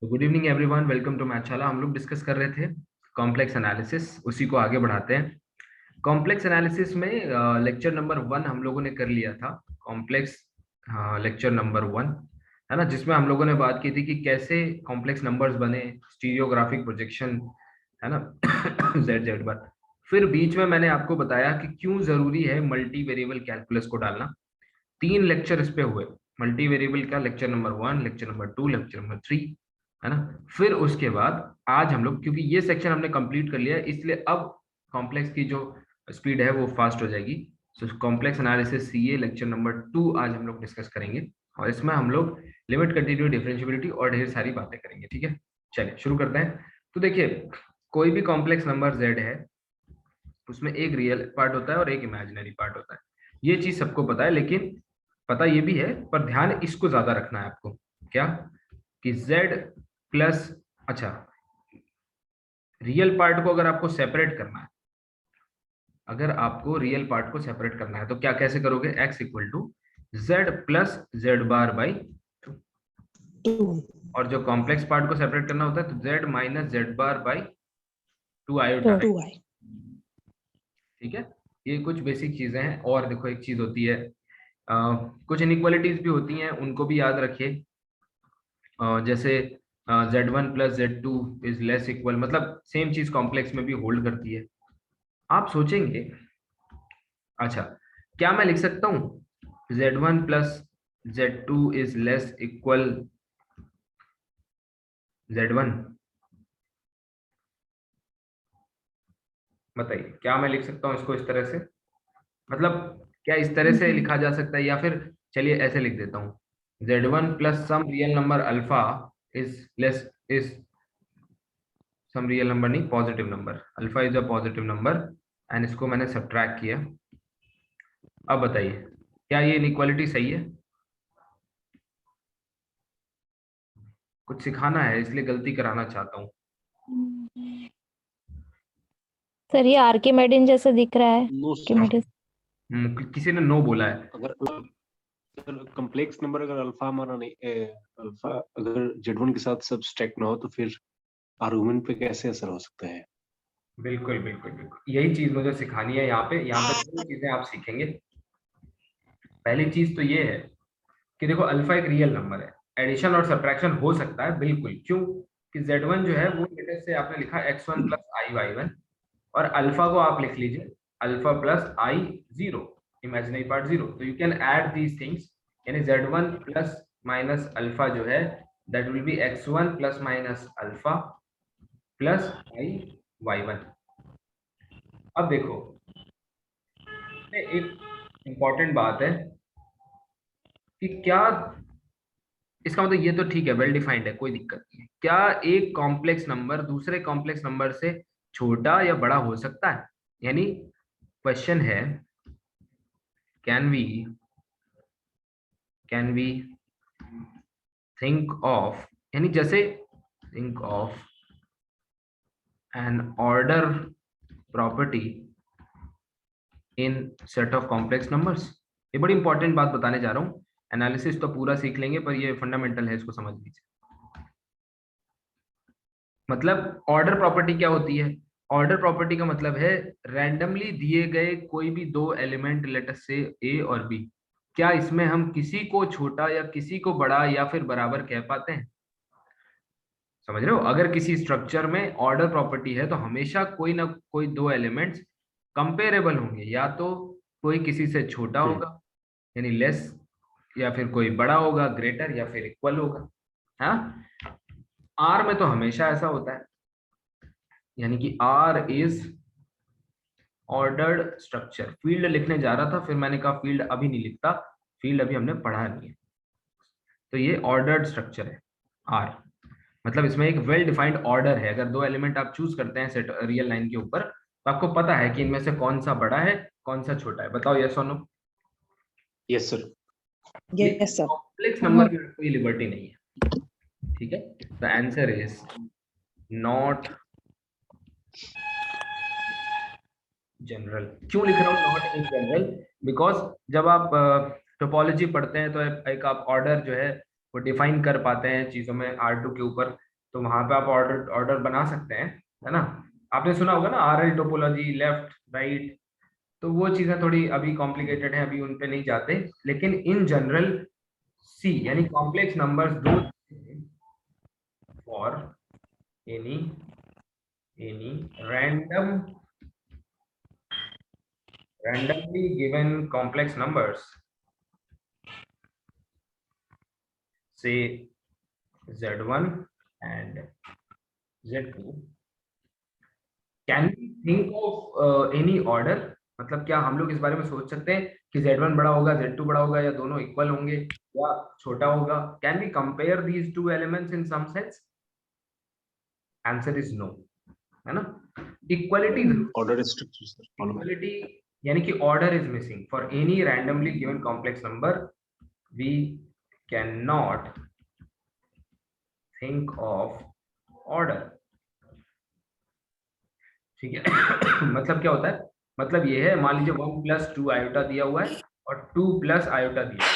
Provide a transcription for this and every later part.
तो good evening everyone, welcome to Mathshala. हम लोग डिस्कस कर रहे थे कॉम्प्लेक्स एनालिसिस, उसी को आगे बढ़ाते हैं। कॉम्प्लेक्स एनालिसिस में लेक्चर नंबर 1 हम लोगों ने कर लिया था। कॉम्प्लेक्स लेक्चर नंबर 1 है ना, जिसमें हम लोगों ने बात की थी कि कैसे कॉम्प्लेक्स नंबर्स बने, स्टीरियोग्राफिक प्रोजेक्शन, है ना। जेड जेड बार। फिर बीच में मैंने आपको बताया कि क्यों जरूरी है मल्टी वेरिएबल कैलकुलस को डालना। 3 लेक्चर इस पे हुए, मल्टी वेरिएबल का lecture number 1, lecture number 2, lecture number 3, है ना। फिर उसके बाद आज हम लोग, क्योंकि ये सेक्शन हमने कंप्लीट कर लिया है, इसलिए अब कॉम्प्लेक्स की जो स्पीड है वो फास्ट हो जाएगी। So complex analysis CA lecture number 2 आज हम लोग डिस्कस करेंगे, और इसमें हम लोग लिमिट, कंटिन्यूटी, डिफरेंशिएबिलिटी और ढेर सारी बातें करेंगे। ठीक है, चलिए शुरू करते हैं। तो देखिए, कोई भी कॉम्प्लेक्स नंबर जेड है, उसमें एक रियल पार्ट होता है और एक इमेजिनरी पार्ट होता है। ये चीज सबको पता है, लेकिन पता ये भी है, पर ध्यान इसको ज्यादा रखना है आपको। क्या कि z प्लस, अच्छा, रियल पार्ट को अगर आपको सेपरेट करना है, अगर आपको रियल पार्ट को सेपरेट करना है तो क्या कैसे करोगे? x equal to z plus z bar by 2। और जो कॉम्प्लेक्स पार्ट को सेपरेट करना होता है तो z minus Z bar by 2 iota. ठीक है, ये कुछ बेसिक चीजें हैं। और देखो, एक चीज होती है, कुछ इनइक्वालिटीज भी होती हैं, उनको भी याद रखिए। जैसे z1 plus z2 is less equal, मतलब सेम चीज कॉम्प्लेक्स में भी होल्ड करती है। आप सोचेंगे, अच्छा, क्या मैं लिख सकता हूं z1 plus z2 is less equal z1? बताइए, क्या मैं लिख सकता हूं इसको इस तरह से? मतलब क्या इस तरह से लिखा जा सकता है, या फिर चलिए ऐसे लिख देता हूं, z1 plus some real number alpha is less, is some real number नहीं, positive number, alpha is a positive number, and इसको मैंने सब्ट्रैक्ट किया। अब बताइए, क्या ये इनइक्वालिटी सही है? कुछ सिखाना है, इसलिए गलती कराना चाहता हूँ। सर ये आर्किमेडिन जैसा दिख रहा है। No Archimedes. किसी ने नो बोला है। अगर कॉम्प्लेक्स नंबर अगर अल्फा हमारा नहीं अल्फा अगर z1 के साथ सब्सट्रैक्ट ना हो तो फिर आर्गुमेंट पे कैसे असर हो सकता है? बिल्कुल बिल्कुल बिल्कुल, यही चीज मुझे सिखानी है यहाँ पे। यहाँ पे दो चीजें आप सीखेंगे। पहली चीज तो ये है कि देखो, अल्फा एक रियल नंबर है, एडिशन और सब्ट्रैक्शन हो सकता है, बिल्कुल। क्यों कि z1 जो है वो लेटर से आपने लिखा x1 प्लस आई y1, और अल्फा को आप लिख लीजिए अल्फा प्लस आई जीरो, इमेजिनरी पार्ट जीरो। तो you can add these things, यानी z1 प्लस माइनस अल्फा जो है, that will B x1 plus minus alpha plus I y1। अब देखो, एक इंपॉर्टेंट बात है कि क्या, इसका मतलब ये तो ठीक है, वेल डिफाइंड है, कोई दिक्कत नहीं है। क्या एक कॉम्प्लेक्स नंबर दूसरे कॉम्प्लेक्स नंबर से छोटा या बड़ा हो सकता है? यानी क्वेश्चन है, कैन वी थिंक ऑफ, यानी जैसे think of an order property in set of complex numbers. ये बड़ी इंपॉर्टेंट बात बताने जा रहा हूँ। एनालिसिस तो पूरा सीख लेंगे, पर ये फंडामेंटल है, इसको समझ लीजिए। मतलब ऑर्डर प्रॉपर्टी क्या होती है? ऑर्डर प्रॉपर्टी का मतलब है रैंडमली दिए गए कोई भी दो एलिमेंट, लेटर से ए और बी, क्या इसमें हम किसी को छोटा या किसी को बड़ा या फिर बराबर कह पाते हैं? समझ रहे हो? अगर किसी स्ट्रक्चर में ऑर्डर प्रॉपर्टी है तो हमेशा कोई ना कोई दो एलिमेंट्स कंपेरेबल होंगे, या तो कोई किसी से छोटा होगा यानी लेस, या फिर कोई बड़ा होगा ग्रेटर, या फिर इक्वल होगा। हाँ, आर में तो हमेशा ऐसा होता है, यानी कि R is ordered structure. Field लिखने जा रहा था, फिर मैंने कहा फील्ड अभी नहीं लिखता, फील्ड अभी हमने पढ़ा नहीं है। तो ये ऑर्डर्ड स्ट्रक्चर है आर, मतलब इसमें एक वेल डिफाइंड ऑर्डर है। अगर दो एलिमेंट आप चूज करते हैं सेट रियल लाइन के ऊपर, तो आपको पता है कि इनमें से कौन सा बड़ा है, कौन सा छोटा है। बताओ यस और no. Yes sir. Yes sir. Complex number की कोई लिबर्टी नहीं है। ठीक है, the answer is not general. क्यों लिख रहा हूँ नॉट इन जनरल? बिकॉज जब आप टोपोलॉजी पढ़ते हैं तो एक आप ऑर्डर जो है वो डिफाइन कर पाते हैं चीजों में R2 के ऊपर, तो वहां पे आप ऑर्डर ऑर्डर बना सकते हैं, है ना। आपने सुना होगा ना आरएल टोपोलॉजी, लेफ्ट राइट, तो वो चीजें थोड़ी अभी कॉम्प्लिकेटेड है, अभी उन पे नहीं जाते, लेकिन इन जनरल सी यानी कॉम्प्लेक्स नंबर्स दो for any randomly given complex numbers, say z1 and z2, can we think of any order, मतलब क्या हम लोग इस बारे में सोच सकते हैं कि z1 बड़ा होगा, z2 बड़ा होगा, या दोनों इक्वल होंगे या छोटा होगा? Can we compare these two elements in some sense? Answer is no, है ना। Equality, order structure sir, equality यानी कि order is missing for any randomly given complex number, we can not think of order, ठीक है। मतलब क्या होता है, मतलब ये है, मान लीजिए 1+2 आयोटा दिया हुआ है और 2+ आयोटा दिया है।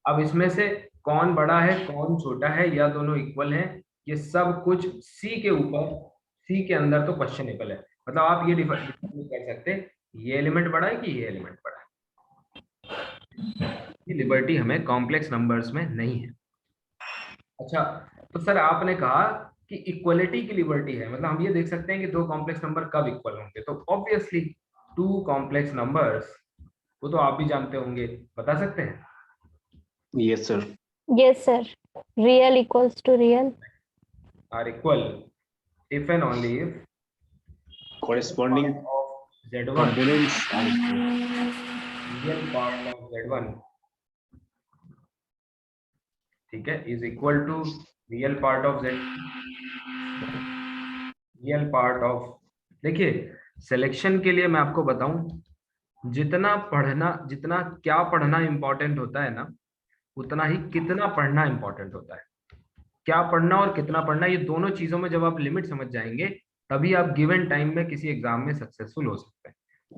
अब इसमें से कौन बड़ा है कौन छोटा है या दोनों इक्वल है, ये सब कुछ सी के ऊपर, सी के अंदर तो क्वेश्चनेबल है। मतलब आप ये डिफाइन कर सकते हैं ये एलिमेंट बड़ा है कि ये एलिमेंट बड़ा है। ये लिबर्टी हमें कॉम्प्लेक्स नंबर्स में नहीं है। अच्छा, तो सर आपने कहा कि इक्वलिटी की लिबर्टी है, मतलब हम ये देख सकते हैं कि दो कॉम्प्लेक्स नंबर कब इक्वल होंगे, तो ऑब्वियसली टू कॉम्प्लेक्स नंबर्स, वो तो आप भी जानते होंगे, बता सकते हैं? Yes sir, Yes, sir. Real equals to real. R equal if and only if corresponding of z1, components are equal. real part of z1, ठीक है, is equal to real part of z, real part of, देखिए selection के लिए मैं आपको बताऊं, जितना पढ़ना, जितना क्या पढ़ना इंपॉर्टेंट होता है ना, उतना ही कितना पढ़ना इंपॉर्टेंट होता है। क्या पढ़ना और कितना पढ़ना, ये दोनों चीजों में जब आप लिमिट समझ जाएंगे, तभी आप गिवन टाइम में किसी एग्जाम में सक्सेसफुल हो सकते हैं,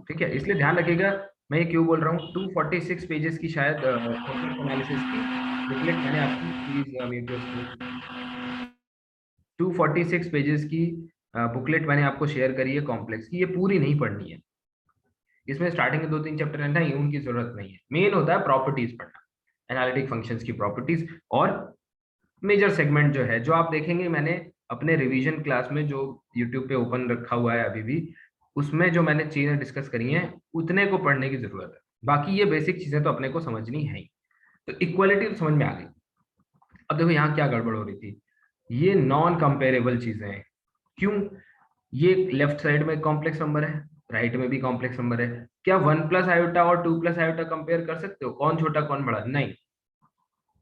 ठीक है। इसलिए ध्यान रखिएगा, मैं ये क्यों बोल रहा हूँ, 246 पेजेस की शायद एनालिसिस की बुकलेट मैंने आपकी, please mute your screen. 246 pages की बुकलेट मैंने आपको शेयर करी है कॉम्प्लेक्स की, ये पूरी नहीं पढ़नी है। इसमें स्टार्टिंग के 2-3 चैप्टर है ना, ये उनकी जरूरत नहीं है। मेन होता है प्रॉपर्टीज पढ़ना, एनालिटिक फंक्शंस की प्रॉपर्टीज, और मेजर सेगमेंट जो है, जो आप देखेंगे मैंने अपने रिवीजन क्लास में जो यूट्यूब पे ओपन रखा हुआ है अभी भी, उसमें जो मैंने चीजें डिस्कस करी हैं उतने को पढ़ने की जरूरत है। बाकी ये बेसिक चीजें तो अपने को समझनी है ही। तो इक्वालिटी तो समझ में आ गई। अब देखो यहाँ क्या गड़बड़ हो रही थी, ये नॉन कंपेरेबल चीजें हैं। क्यों? ये लेफ्ट साइड में कॉम्प्लेक्स नंबर है, राइट में भी कॉम्प्लेक्स नंबर है, क्या 1+ आयोटा और 2+ आयोटा कंपेयर कर सकते हो, कौन छोटा कौन बड़ा? नहीं,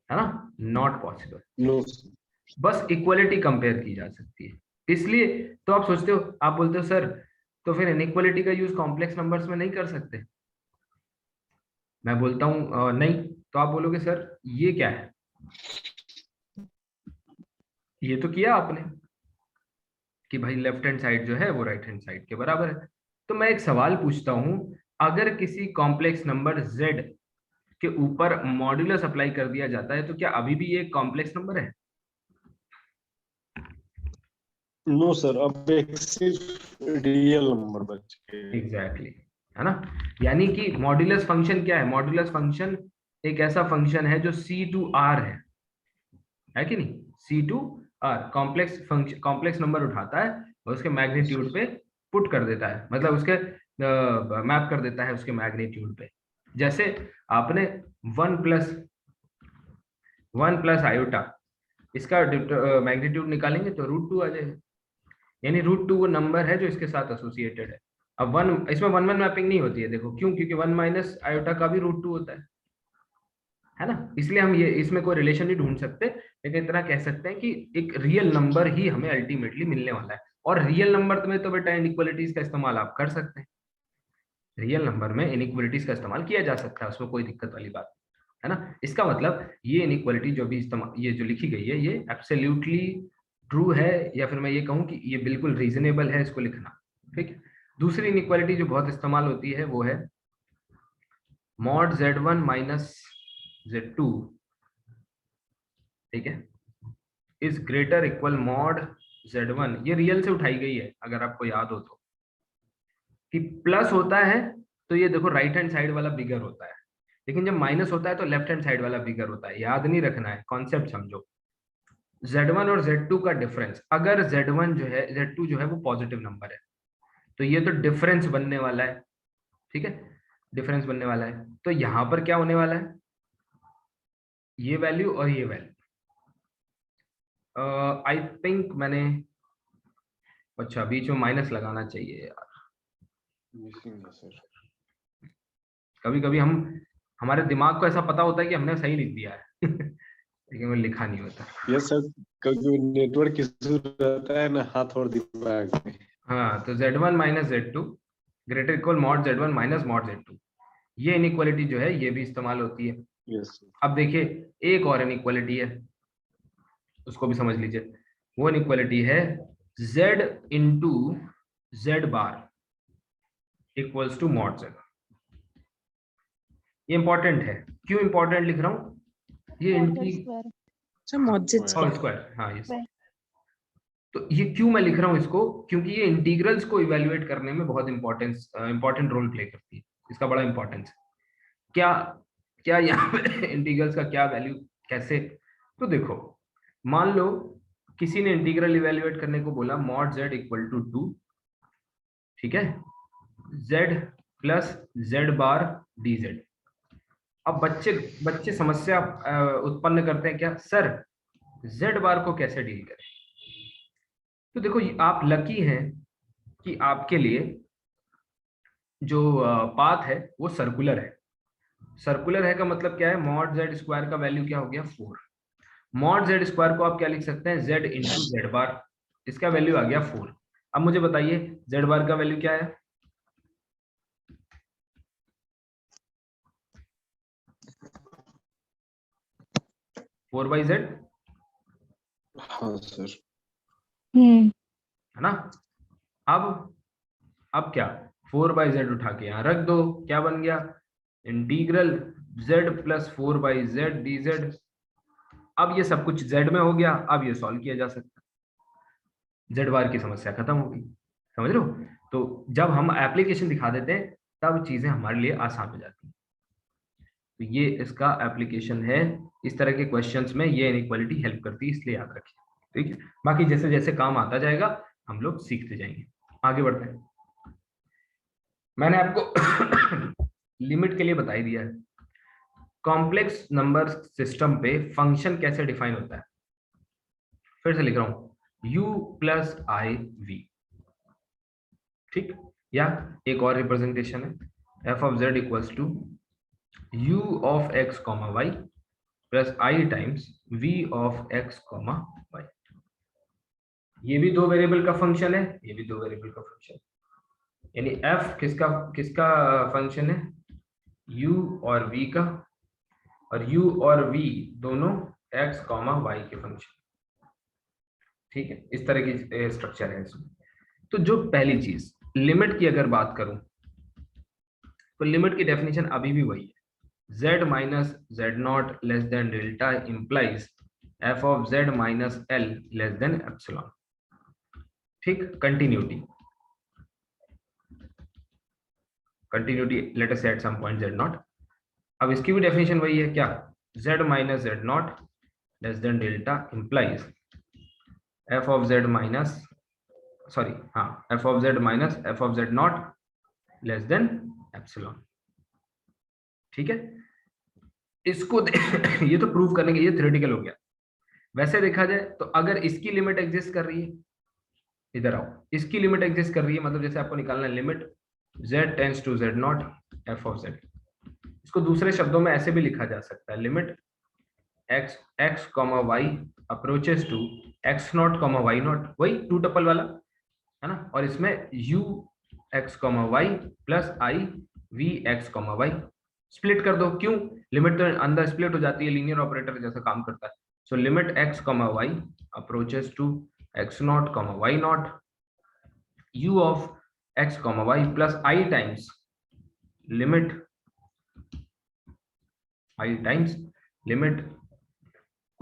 है ना, नॉट पॉसिबल। नो, बस इक्वलिटी कंपेयर की जा सकती है। इसलिए तो आप सोचते हो, आप बोलते हो सर तो फिर इनइक्वालिटी का यूज कॉम्प्लेक्स नंबर्स में नहीं कर सकते। मैं बोलता हूं नहीं, तो आप बोलोगे सर ये क्या है, ये तो किया आपने कि भाई लेफ्ट हैंड साइड जो है वो राइट हैंड साइड के बराबर है। तो मैं एक सवाल पूछता हूं, अगर किसी कॉम्प्लेक्स नंबर z के ऊपर मॉड्यूलस अप्लाई कर दिया जाता है, तो क्या अभी भी ये कॉम्प्लेक्स नंबर है? नो सर, अब एक सिर्फ रियल नंबर बच गए। एग्जैक्टली, है ना। यानी कि मॉड्यूलस फंक्शन क्या है, मॉड्यूलस फंक्शन एक ऐसा फंक्शन है जो C/R है कि नहीं, C/R complex function, complex number उठाता है और उसके मैग्नीट्यूड पे पुट कर देता है, मतलब उसके मैप कर देता है उसके मैग्नीट्यूड पे। जैसे आपने 1+1+ आयोटा, इसका मैग्नीट्यूड निकालेंगे तो √2 आ जाएगा, यानी √2 वो नंबर है जो इसके साथ एसोसिएटेड है। अब वन, इसमें 1-1 मैपिंग नहीं होती है, देखो क्यों, क्योंकि 1- आयोटा का भी √2 होता है ना। इसलिए हम ये इसमें कोई रिलेशन नहीं ढूंढ सकते, लेकिन इतना कह सकते हैं कि एक रियल नंबर ही हमें अल्टीमेटली मिलने वाला है। और रियल नंबर में तो बेटा इनइक्वालिटीज का इस्तेमाल आप कर सकते हैं, रियल नंबर में इनइक्वालिटीज का इस्तेमाल किया जा सकता है, उसमें कोई दिक्कत वाली बात है ना। इसका मतलब ये इनइक्वालिटी जो भी इस्तेमाल, ये जो लिखी गई है, ये एब्सोल्युटली ट्रू है, या फिर मैं ये कहूँ कि ये बिल्कुल रीजनेबल है इसको लिखना, ठीक है। दूसरी इनइक्वालिटी जो बहुत इस्तेमाल होती है वो है mod z1 - z2, ठीक है। Is greater equal mod z1, ये रियल से उठाई गई है अगर आपको याद हो तो, कि प्लस होता है तो ये देखो राइट हैंड साइड वाला बिगर होता है, लेकिन जब माइनस होता है तो लेफ्ट हैंड साइड वाला बिगर होता है। याद नहीं रखना है, कॉन्सेप्ट समझो। z1 और z2 का डिफरेंस, अगर z1 जो है, z2 जो है वो पॉजिटिव नंबर है, तो ये तो डिफरेंस बनने वाला है, ठीक है, डिफरेंस बनने वाला है। तो यहां पर क्या होने वाला है, ये वैल्यू और ये वैल्यू, आई थिंक मैंने, अच्छा बीच में माइनस लगाना चाहिए यार, मिसिंग है सर। कभी कभी हम, हमारे दिमाग को ऐसा पता होता है कि हमने सही लिख दिया है लेकिन वो लिखा नहीं होता। यस सर, क्योंकि नेटवर्क इशू रहता है ना हाथ और दिमाग में। हाँ, तो z1 minus z2 greater equal mod z1 minus mod z2, ये इनइक्वालिटी जो है ये भी इस्तेमाल होती है। यस अब देखिए एक और इनइक्वालिटी है, उसको भी समझ लीजिए। वो इनइक्वालिटी है z into z bar equals to mod z। ये इंपॉर्टेंट है, क्यों इंपॉर्टेंट लिख रहा हूँ, ये मॉड z स्क्वायर, हाँ ये, तो ये क्यों मैं लिख रहा हूँ इसको, क्योंकि ये इंटीग्रल्स को इवेल्युएट करने में बहुत इंपॉर्टेंट रोल प्ले करती है, इसका बड़ा इंपॉर्टेंस है। क्या क्या यहाँ पे इंटीग्रल्स का क्या वैल्यू, कैसे, तो देखो मान लो किसी ने इंटीग्रल इवेल्युएट करने को बोला मॉड z इक्वल टू 2, ठीक है, z प्लस z बार dz। अब बच्चे बच्चे समस्या उत्पन्न करते हैं, क्या सर z बार को कैसे डील करें। तो देखो आप लकी हैं कि आपके लिए जो पाथ है वो सर्कुलर है। सर्कुलर है का मतलब क्या है, मॉड z स्क्वायर का वैल्यू क्या हो गया 4, मॉड z स्क्वायर को आप क्या लिख सकते हैं, z इंटू z बार, इसका वैल्यू आ गया 4। अब मुझे बताइए z बार का वैल्यू क्या है, फोर बाई जेड, हाँ सर। है ना। अब क्या, 4/z उठा के यहाँ रख दो, क्या बन गया, integral z plus 4/z dz। अब ये सब कुछ z में हो गया, अब ये सॉल्व किया जा सकता है, z बार की समस्या खत्म हो गई, समझ रहे हो। तो जब हम एप्लीकेशन दिखा देते हैं तब चीजें हमारे लिए आसान हो जाती हैं। तो ये इसका एप्लीकेशन है, इस तरह के क्वेश्चंस में ये इनइक्वालिटी हेल्प करती है, इसलिए याद रखिए, ठीक है। बाकी जैसे जैसे काम आता जाएगा हम लोग सीखते जाएंगे, आगे बढ़ते हैं। मैंने आपको लिमिट के लिए बता ही दिया है। कॉम्प्लेक्स नंबर सिस्टम पे फंक्शन कैसे डिफाइन होता है, फिर से लिख रहा हूं, u प्लस आई वी, ठीक, या एक और रिप्रेजेंटेशन है f of z equals to u of x comma y plus i times v of x comma y. ये भी दो वेरिएबल का फंक्शन है, ये भी दो वेरिएबल का फंक्शन, यानी f किसका किसका फंक्शन है, u और v का, और u और v दोनों x कॉमा y के फंक्शन, ठीक है। इस तरह की स्ट्रक्चर है इसमें। तो जो पहली चीज लिमिट की अगर बात करूं तो लिमिट की डेफिनेशन अभी भी वही है, z minus z not less than delta implies f of z minus l less than epsilon, ठीक। Continuity let us say at some point z not. अब इसकी भी डेफिनेशन वही है, क्या, z minus z not less than delta implies f of z minus, sorry हाँ, f of z minus f of z not less than epsilon, ठीक है। इसको ये तो प्रूव करने के लिए थ्योरेटिकल हो गया। वैसे देखा जाए तो अगर इसकी लिमिट एग्जिस्ट कर रही है, इधर आओ, इसकी लिमिट एग्जिस्ट कर रही है, मतलब जैसे आपको निकालना है limit z tends to z not f of z, इसको दूसरे शब्दों में ऐसे भी लिखा जा सकता है, limit x comma y approaches to x not comma y not, वही टू टपल वाला है ना, और इसमें u x comma y plus i v x comma y, split कर दो, क्यों, लिमिट तो अंदर स्प्लिट हो जाती है, लीनियर ऑपरेटर जैसा काम करता है। So limit x comma y approaches to x not comma y not u of x comma y plus i times limit i times limit,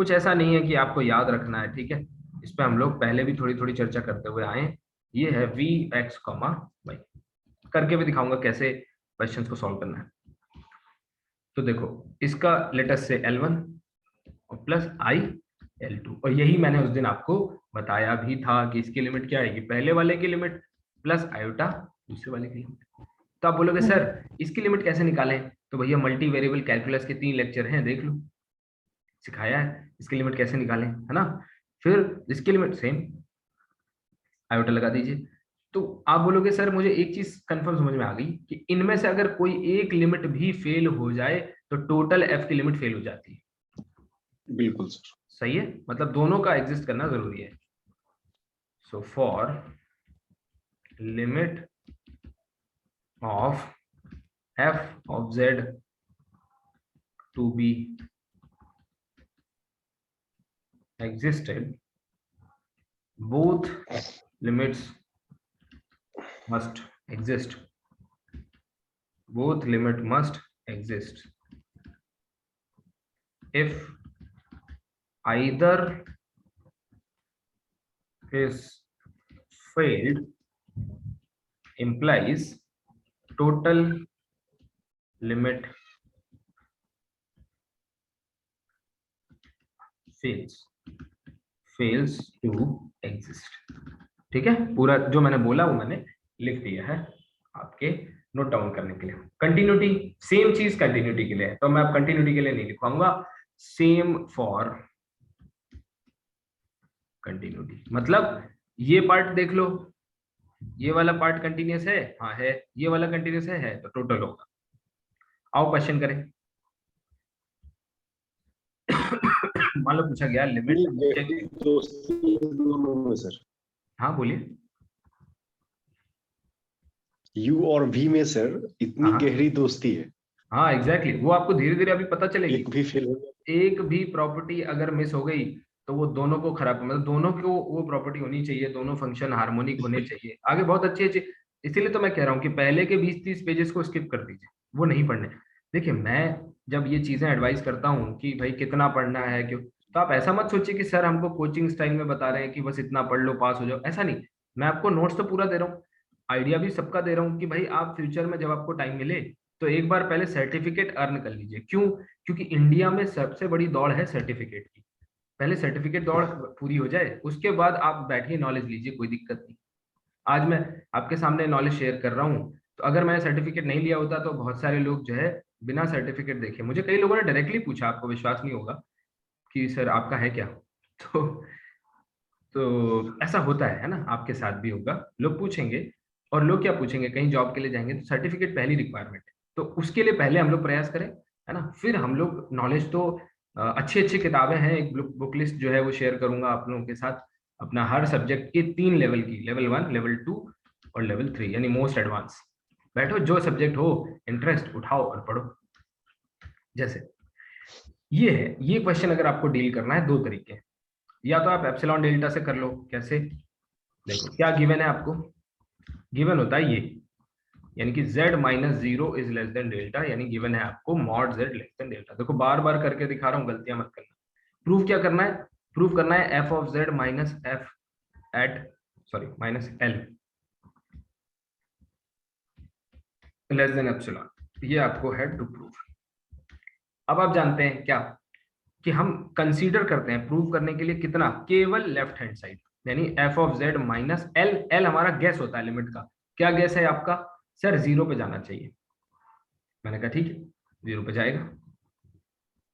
कुछ ऐसा नहीं है कि आपको याद रखना है, ठीक है। इस पे हम लोग पहले भी थोड़ी थोड़ी चर्चा करते हुए आए। ये है वी एक्स कॉमा वाई, करके भी दिखाऊंगा कैसे क्वेश्चंस को सॉल्व करना है। तो देखो इसका लेटेस्ट से L1 और प्लस आई L2, और यही मैंने उस दिन आपको बताया भी था कि इसकी लिमिट क्या आएगी, पहले वाले की लिमिट प्लस आयोटा दूसरे वाले की लिमिट। तो आप बोलोगे सर इसकी लिमिट कैसे निकालें, तो भैया मल्टी वेरिएबल कैलकुलस के 3 लेक्चर हैं, देख लो, सिखाया है इसकी लिमिट कैसे निकालें, है ना। फिर इसकी लिमिट सेम आयोटा लगा दीजिए। तो आप बोलोगे सर मुझे एक चीज कंफर्म समझ में आ गई कि इनमें से अगर कोई एक लिमिट भी फेल हो जाए तो टोटल एफ की लिमिट फेल हो जाती है। बिल्कुल सर, सही है, मतलब दोनों का एग्जिस्ट करना जरूरी है। So for limit of f of z to be existed, both limits must exist. Both limit must exist if either is failed implies total limit fails to exist। ठीक है, पूरा जो मैंने बोला वो मैंने लिख दिया है आपके नोट डाउन करने के लिए। कंटिन्यूटी सेम चीज कंटिन्यूटी के लिए है, तो मैं अब कंटिन्यूटी के लिए नहीं लिखवाऊंगा, सेम फॉर कंटिन्यूटी। मतलब ये पार्ट देख लो, ये वाला पार्ट कंटिन्यूस है, हाँ है, ये वाला कंटिन्यूस है तो टोटल होगा। आओ क्वेश्चन करें। मान लो पूछा गया लिमिट दोस्ती दोनों में सर, हाँ बोलिए। यू और वी में सर इतनी गहरी दोस्ती है। हाँ एग्जैक्टली, वो आपको धीरे धीरे अभी पता चलेगी। एक भी फेल हो गया, एक भी प्रॉपर्टी अगर मिस हो गई तो वो दोनों को खराब, मतलब दोनों को वो प्रॉपर्टी होनी चाहिए, दोनों फंक्शन हार्मोनिक होने चाहिए, आगे बहुत अच्छी अच्छी। इसीलिए तो मैं कह रहा हूँ कि पहले के 20-30 पेजेस को स्किप कर दीजिए, वो नहीं पढ़ने। देखिए मैं जब ये चीजें एडवाइस करता हूँ कि भाई कितना पढ़ना है क्यों, तो आप ऐसा मत सोचिए कि सर हमको कोचिंग स्टाइल में बता रहे हैं कि बस इतना पढ़ लो पास हो जाओ, ऐसा नहीं। मैं आपको नोट्स तो पूरा दे रहा हूँ, आइडिया भी सबका दे रहा हूँ कि भाई आप फ्यूचर में जब आपको टाइम मिले तो एक बार पहले सर्टिफिकेट अर्न कर लीजिए। क्यों? क्योंकि इंडिया में सबसे बड़ी दौड़ है सर्टिफिकेट की। पहले सर्टिफिकेट दौड़ पूरी हो जाए, उसके बाद आप बैठिए नॉलेज लीजिए, कोई दिक्कत नहीं। आज मैं आपके सामने नॉलेज शेयर कर रहा हूँ, तो अगर मैंने सर्टिफिकेट नहीं लिया होता तो बहुत सारे लोग जो है बिना सर्टिफिकेट देखे, मुझे कई लोगों ने डायरेक्टली पूछा, आपको विश्वास नहीं होगा, कि सर आपका है क्या। तो ऐसा होता है ना, आपके साथ भी होगा, लोग पूछेंगे। और लोग क्या पूछेंगे, कहीं जॉब के लिए जाएंगे तो सर्टिफिकेट पहली रिक्वायरमेंट है, तो उसके लिए पहले हम लोग प्रयास करें, है ना। फिर हम लोग नॉलेज तो अच्छी अच्छी किताबें हैं, एक बुक लिस्ट जो है वो शेयर करूंगा आप लोगों के साथ, अपना हर सब्जेक्ट के 3 लेवल की, लेवल 1, लेवल 2 और लेवल 3, यानी मोस्ट एडवांस। बैठो, जो सब्जेक्ट हो इंटरेस्ट उठाओ और पढ़ो। जैसे ये है, ये क्वेश्चन अगर आपको डील करना है 2 तरीके, या तो आप एप्सिलॉन डेल्टा से कर लो। कैसे? देखो क्या गिवन है आपको, गिवन होता है ये, यानी कि z minus 0 is less than delta, यानी गिवन है आपको mod z less than delta. देखो बार बार करके दिखा रहा हूँ, गलतियां मत करना। प्रूफ क्या करना है? प्रूफ करना है f of z minus f at minus l less than epsilon, ये आपको है टू प्रूफ। अब आप जानते हैं क्या कि हम कंसीडर करते हैं प्रूव करने के लिए कितना, केवल लेफ्ट हैंड साइड, यानी f of z minus l। l हमारा गैस होता है लिमिट का। क्या गैस है आपका? सर 0 पे जाना चाहिए। मैंने कहा ठीक है 0 पे जाएगा,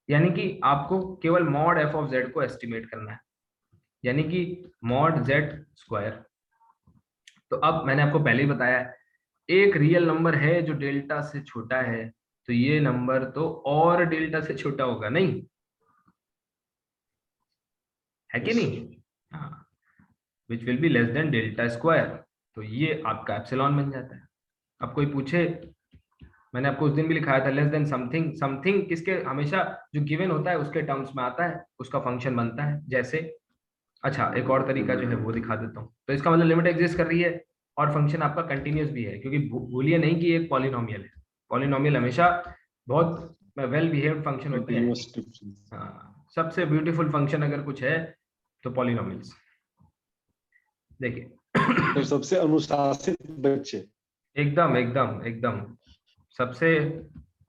यानी कि आपको केवल मॉड f ऑफ z को एस्टिमेट करना है, यानी कि मॉड z स्क्वायर। तो अब मैंने आपको पहले ही बताया है, एक रियल नंबर है जो डेल्टा से छोटा है, तो ये नंबर तो और डेल्टा से छोटा होगा, नहीं है कि नहीं? हाँ, which will be less than delta square, तो ये आपका एप्सिलॉन बन जाता है। अब कोई पूछे, मैंने आपको उस दिन भी लिखाया था, लेस देन समथिंग, समथिंग किसके, हमेशा जो गिवन होता है उसके टर्म्स में आता है, उसका फंक्शन बनता है। जैसे अच्छा एक और तरीका जो है वो दिखा देता हूँ। तो इसका मतलब लिमिट एग्जिस्ट कर रही है और फंक्शन आपका कंटिन्यूस भी है, क्योंकि भूलिए नहीं कि एक पॉलिनोमियल है। पॉलिनोमियल हमेशा बहुत वेल बिहेव्ड फंक्शन होते हैं। हाँ, सबसे ब्यूटीफुल फंक्शन अगर कुछ है तो पॉलिनोमियल्स। देखिए तो सबसे अनुशासित बच्चे। एकदम एकदम एकदम सबसे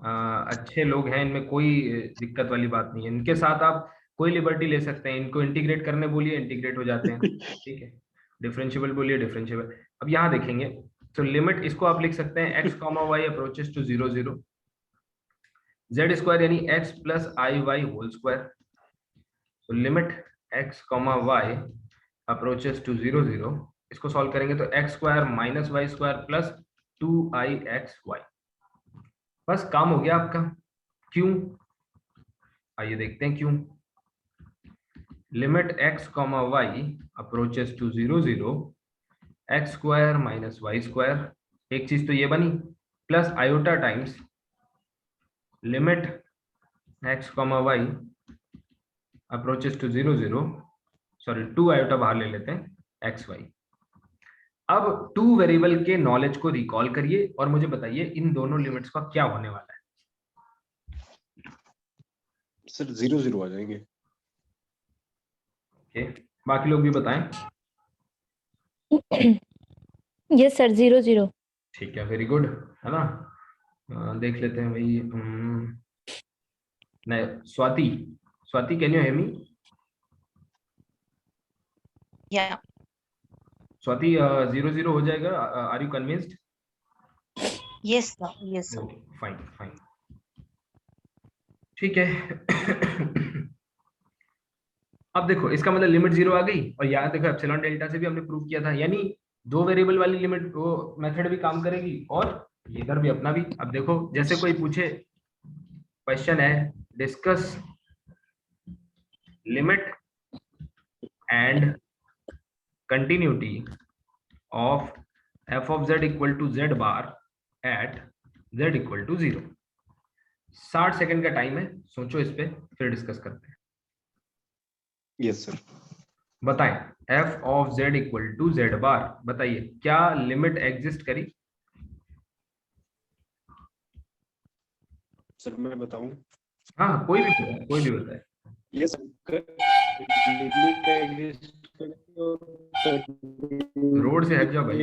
अच्छे लोग हैं, इनमें कोई दिक्कत वाली बात नहीं है। इनके साथ आप कोई लिबर्टी ले सकते हैं, इनको इंटीग्रेट करने बोलिए इंटीग्रेट हो जाते हैं, ठीक है। डिफरेंशिएबल बोलिए डिफरेंशिएबल। अब यहाँ देखेंगे तो लिमिट इसको आप लिख सकते हैं x, y approaches to 0 0 z square यानी x plus i y whole square. तो limit x, y approaches to 0 0, इसको सॉल्व करेंगे तो x square minus y square plus 2ix y। बस काम हो गया आपका। क्यों? आइए देखते हैं क्यों। Limit x, y approaches to 0 0 x square minus y square, एक चीज तो ये बनी, plus iota times limit x, y approaches to 0 0, sorry 2 iota बाहर ले लेते हैं x y। अब टू वेरिएबल के नॉलेज को रिकॉल करिए और मुझे बताइए इन दोनों लिमिट्स का क्या होने वाला है। सर 0 0 आ जाएंगे। ओके, बाकी लोग भी बताएं। Yes sir 0 0। ठीक है, वेरी गुड, है ना। देख लेते हैं भाई। नहीं, Swati can you hear me? Yeah. Swati 0 0 हो जाएगा, are you convinced? Yes, sir. Yes, sir. Fine fine, ठीक है। अब देखो इसका मतलब लिमिट 0 आ गई, और यहाँ देखो एप्सिलॉन डेल्टा से भी हमने प्रूव किया था, यानी दो वेरिएबल वाली लिमिट वो मेथड भी काम करेगी और इधर भी अपना भी। अब देखो जैसे कोई पूछे, क्वेश्चन है discuss limit and continuity of f of z equal to z bar at z equal to 0। 60 second का टाइम है, सोचो इस पे, फिर डिस्कस करते हैं। Yes sir. बताएं f of z equal to z bar, बताइए क्या लिमिट एग्जिस्ट करी? सर मैं बताऊं? हाँ कोई भी बताए, कोई भी बताए। यस लिमिट एग्जिस्ट रोड से हट जाओ भाई।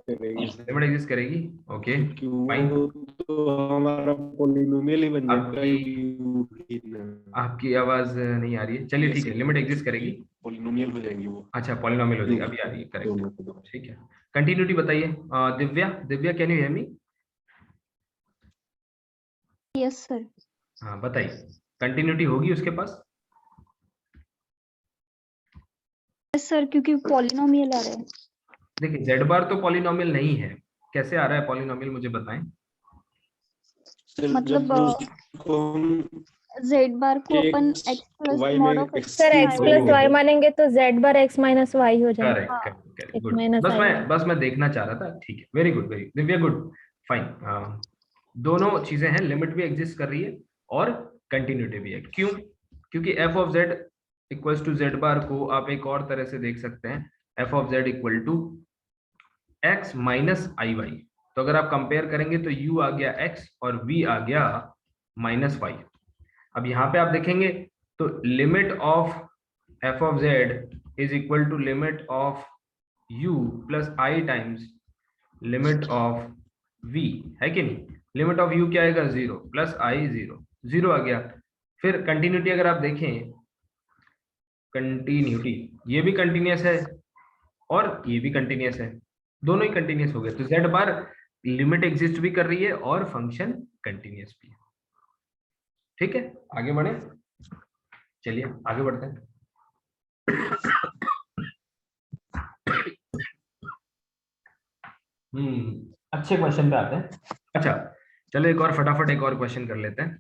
करेगी। लिमिट एग्जिस्ट करेगी, ओके फाइन। तो हमारा पॉलिनोमियल ही बन आपकी आवाज नहीं आ रही है, चलिए ठीक है, लिमिट एग्जिस्ट करेगी, पॉलिनोमियल हो जाएंगी वो। अच्छा पॉलिनोमियल हो जाएगी, अभी आ रही है, करेक्ट, ठीक है। कंटिन्यूटी बताइए Divya can you hear me? Yes sir. हाँ बताइए, कंटिन्यूटी होगी उसके पास? यस सर, क्योंकि पॉलिनोमियल आ रहा है। देखिए जेड बार तो पॉलिनोमियल नहीं है, कैसे आ रहा है पॉलिनोमियल मुझे बताएं। मतलब z बार को अपन x plus mod of sir x plus y मानेंगे तो z बार x माइनस y हो जाएगा। Correct, good. बस मैं देखना चाह रहा था, ठीक है, very good Divya, good fine. दोनों चीजें हैं, लिमिट भी एग्जिस्ट कर रही है और कंटिन्यूटी भी है। क्यों? क्योंकि f of z equals to z bar को आप एक और तरह से देख सकते हैं, f of z equal to x minus i y. तो अगर आप कंपेयर करेंगे तो u आ गया x और v आ गया माइनस y। अब यहाँ पे आप देखेंगे तो limit of f of z is equal to limit of u plus i times limit of v, है कि नहीं? लिमिट ऑफ u क्या आएगा? 0 प्लस i 0 आ गया। फिर कंटिन्यूटी अगर आप देखें, कंटिन्यूटी ये भी कंटिन्यूस है और ये भी कंटिन्यूस है, दोनों ही कंटिन्यूस हो गए। तो z बार लिमिट एग्जिस्ट भी कर रही है और फंक्शन कंटिन्यूस भी है। ठीक है, आगे बढ़े, चलिए आगे बढ़ते हैं। अच्छे क्वेश्चन पे आते हैं। अच्छा चलो एक और फटाफट एक और क्वेश्चन कर लेते हैं।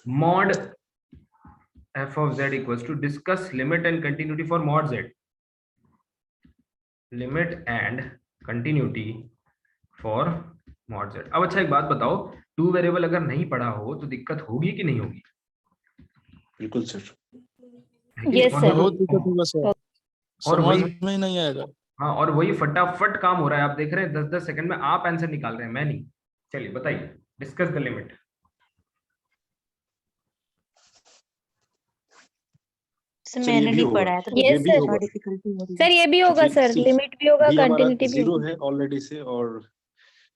Mod f of z equals to discuss limit and continuity for mod z, limit and continuity for mod z। अब अच्छा एक बात बताओ, टू वेरिएबल अगर नहीं पढ़ा हो तो दिक्कत होगी कि नहीं होगी? बिल्कुल सर। यस सर, बहुत दिक्कत होगा सर, और समझ वही में नहीं आएगा। हाँ, और वही फटाफट काम हो रहा है, आप देख रहे हैं 10-10 सेकंड में आप आंसर निकाल रहे हैं, मैं नहीं। चलिए बताइए, discuss the limit. Sir sir, ये मैंने भी नहीं होगा, पढ़ा है तो ये ये भी सर होगा, डिफिकल्टी हो रही है। सर ये भी होगा क्योंकि सर, सिर्फ लिमिट भी होगा, भी हमारा कंटिन्यूटी भी जीरो होगी। है ऑलरेडी से, और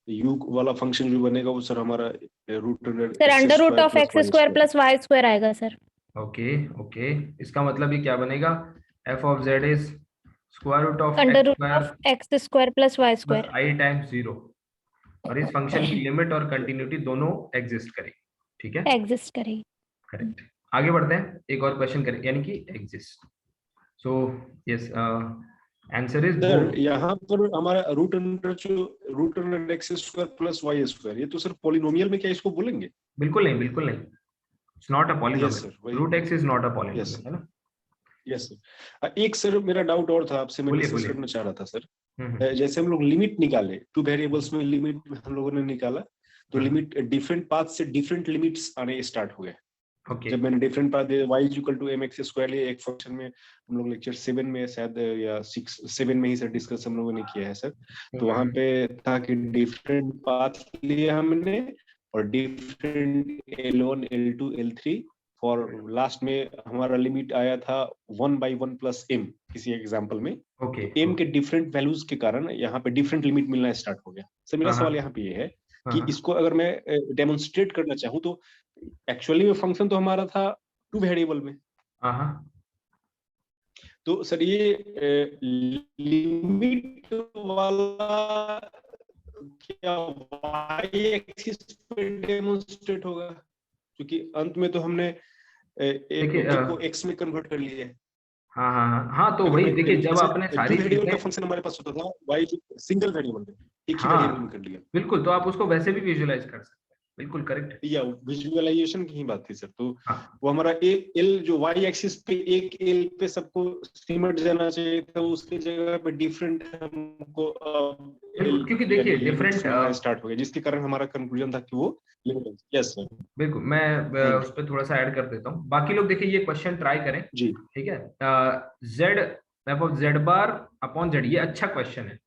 यू वाला फंक्शन जो बनेगा वो सर हमारा root under sir under root of x square plus y square आएगा सर। ओके ओके, इसका मतलब ये क्या बनेगा, f of z is square root of under x root square of x square plus y plus square. I times 0, और इस function की limit और कंटिन्यूटी दोनों एग्जिस्ट करेगी, ठीक है, एग्जिस्ट करेगी। करेक्ट। आगे बढ़ते हैं, एक और क्वेश्चन करें, यानी कि exist. So yes, answer is sir both. यहाँ पर हमारा root under x square plus y square, ये तो सर पॉलिनोमियल में क्या इसको बोलेंगे? बिल्कुल नहीं, बिल्कुल नहीं, it's not a yes polynomial, sir, वही। Root x is not a yes polynomial, है ना। यस सर, एक सर मेरा डाउट और था, आपसे मैं बोलिए, डिस्कस बोलिए। करना चाह रहा था सर। हम्म, जैसे हम लोग लिमिट निकाले, टू वेरिएबल्स में लिमिट हम लोगों ने निकाला, तो लिमिट डिफरेंट पाथ से डिफरेंट लिमिट्स आने स्टार्ट हो गए। ओके, जब मैंने डिफरेंट पाथ दिया, y equal to mx square लिए, एक फंक्शन में हम लोग लेक्चर 7 में शायद या 7 में ही सर डिस्कस हम लोगों ने किया है सर। तो वहां पे था कि डिफरेंट पाथ लिए हमने, और डिफरेंट L1 L2 L3, और लास्ट में हमारा लिमिट आया था 1/1 प्लस m किसी एग्जांपल में। ओके, तो m के डिफरेंट वैल्यूज के कारण यहाँ पे डिफरेंट लिमिट मिलना स्टार्ट हो गया। सर मेरा हाँ, सवाल यहाँ पे ये है कि हाँ, इसको अगर मैं डेमोन्स्ट्रेट करना चाहूँ, तो एक्चुअली में फंक्शन तो हमारा था टू वेरिएबल में, हाँ, तो सर ये लिमिट वाला क्या y एक्सिस पे डेमोन्स्ट्रेट होगा? क्योंकि अंत में तो हमने देखिए, y को x में कन्वर्ट कर लिया है। हाँ हाँ हाँ हाँ, तो अगर वही मैं देखिए, जब सर आपने टू सारी वेरिएबल का चीजें, फंक्शन हमारे पास होता था, y सिंगल वेरिएबल में, एक ही वेरिएबल में हाँ कर लिया। बिल्कुल, तो आप उसको वैसे भी विजुअलाइज कर सकते हैं, बिल्कुल करेक्ट। या विजुअलाइजेशन की ही बात थी सर। तो हाँ वो हमारा एक एल जो y एक्सिस पे एक एल पे सबको सिमट जाना चाहिए था, उसकी जगह पे डिफरेंट हमको बिल्कुल, क्योंकि देखिए डिफरेंट, मिलना स्टार्ट हो गया, जिसके कारण हमारा कंक्लूजन था कि वो लिमिट। यस सर, बिल्कुल मैं उस पर थोड़ा सा ऐड कर देता हूँ। बाकी लोग देखिए ये क्वेश्चन ट्राई करें, जी ठीक है। Z F of Z bar upon Z, ये अच्छा क्वेश्चन है,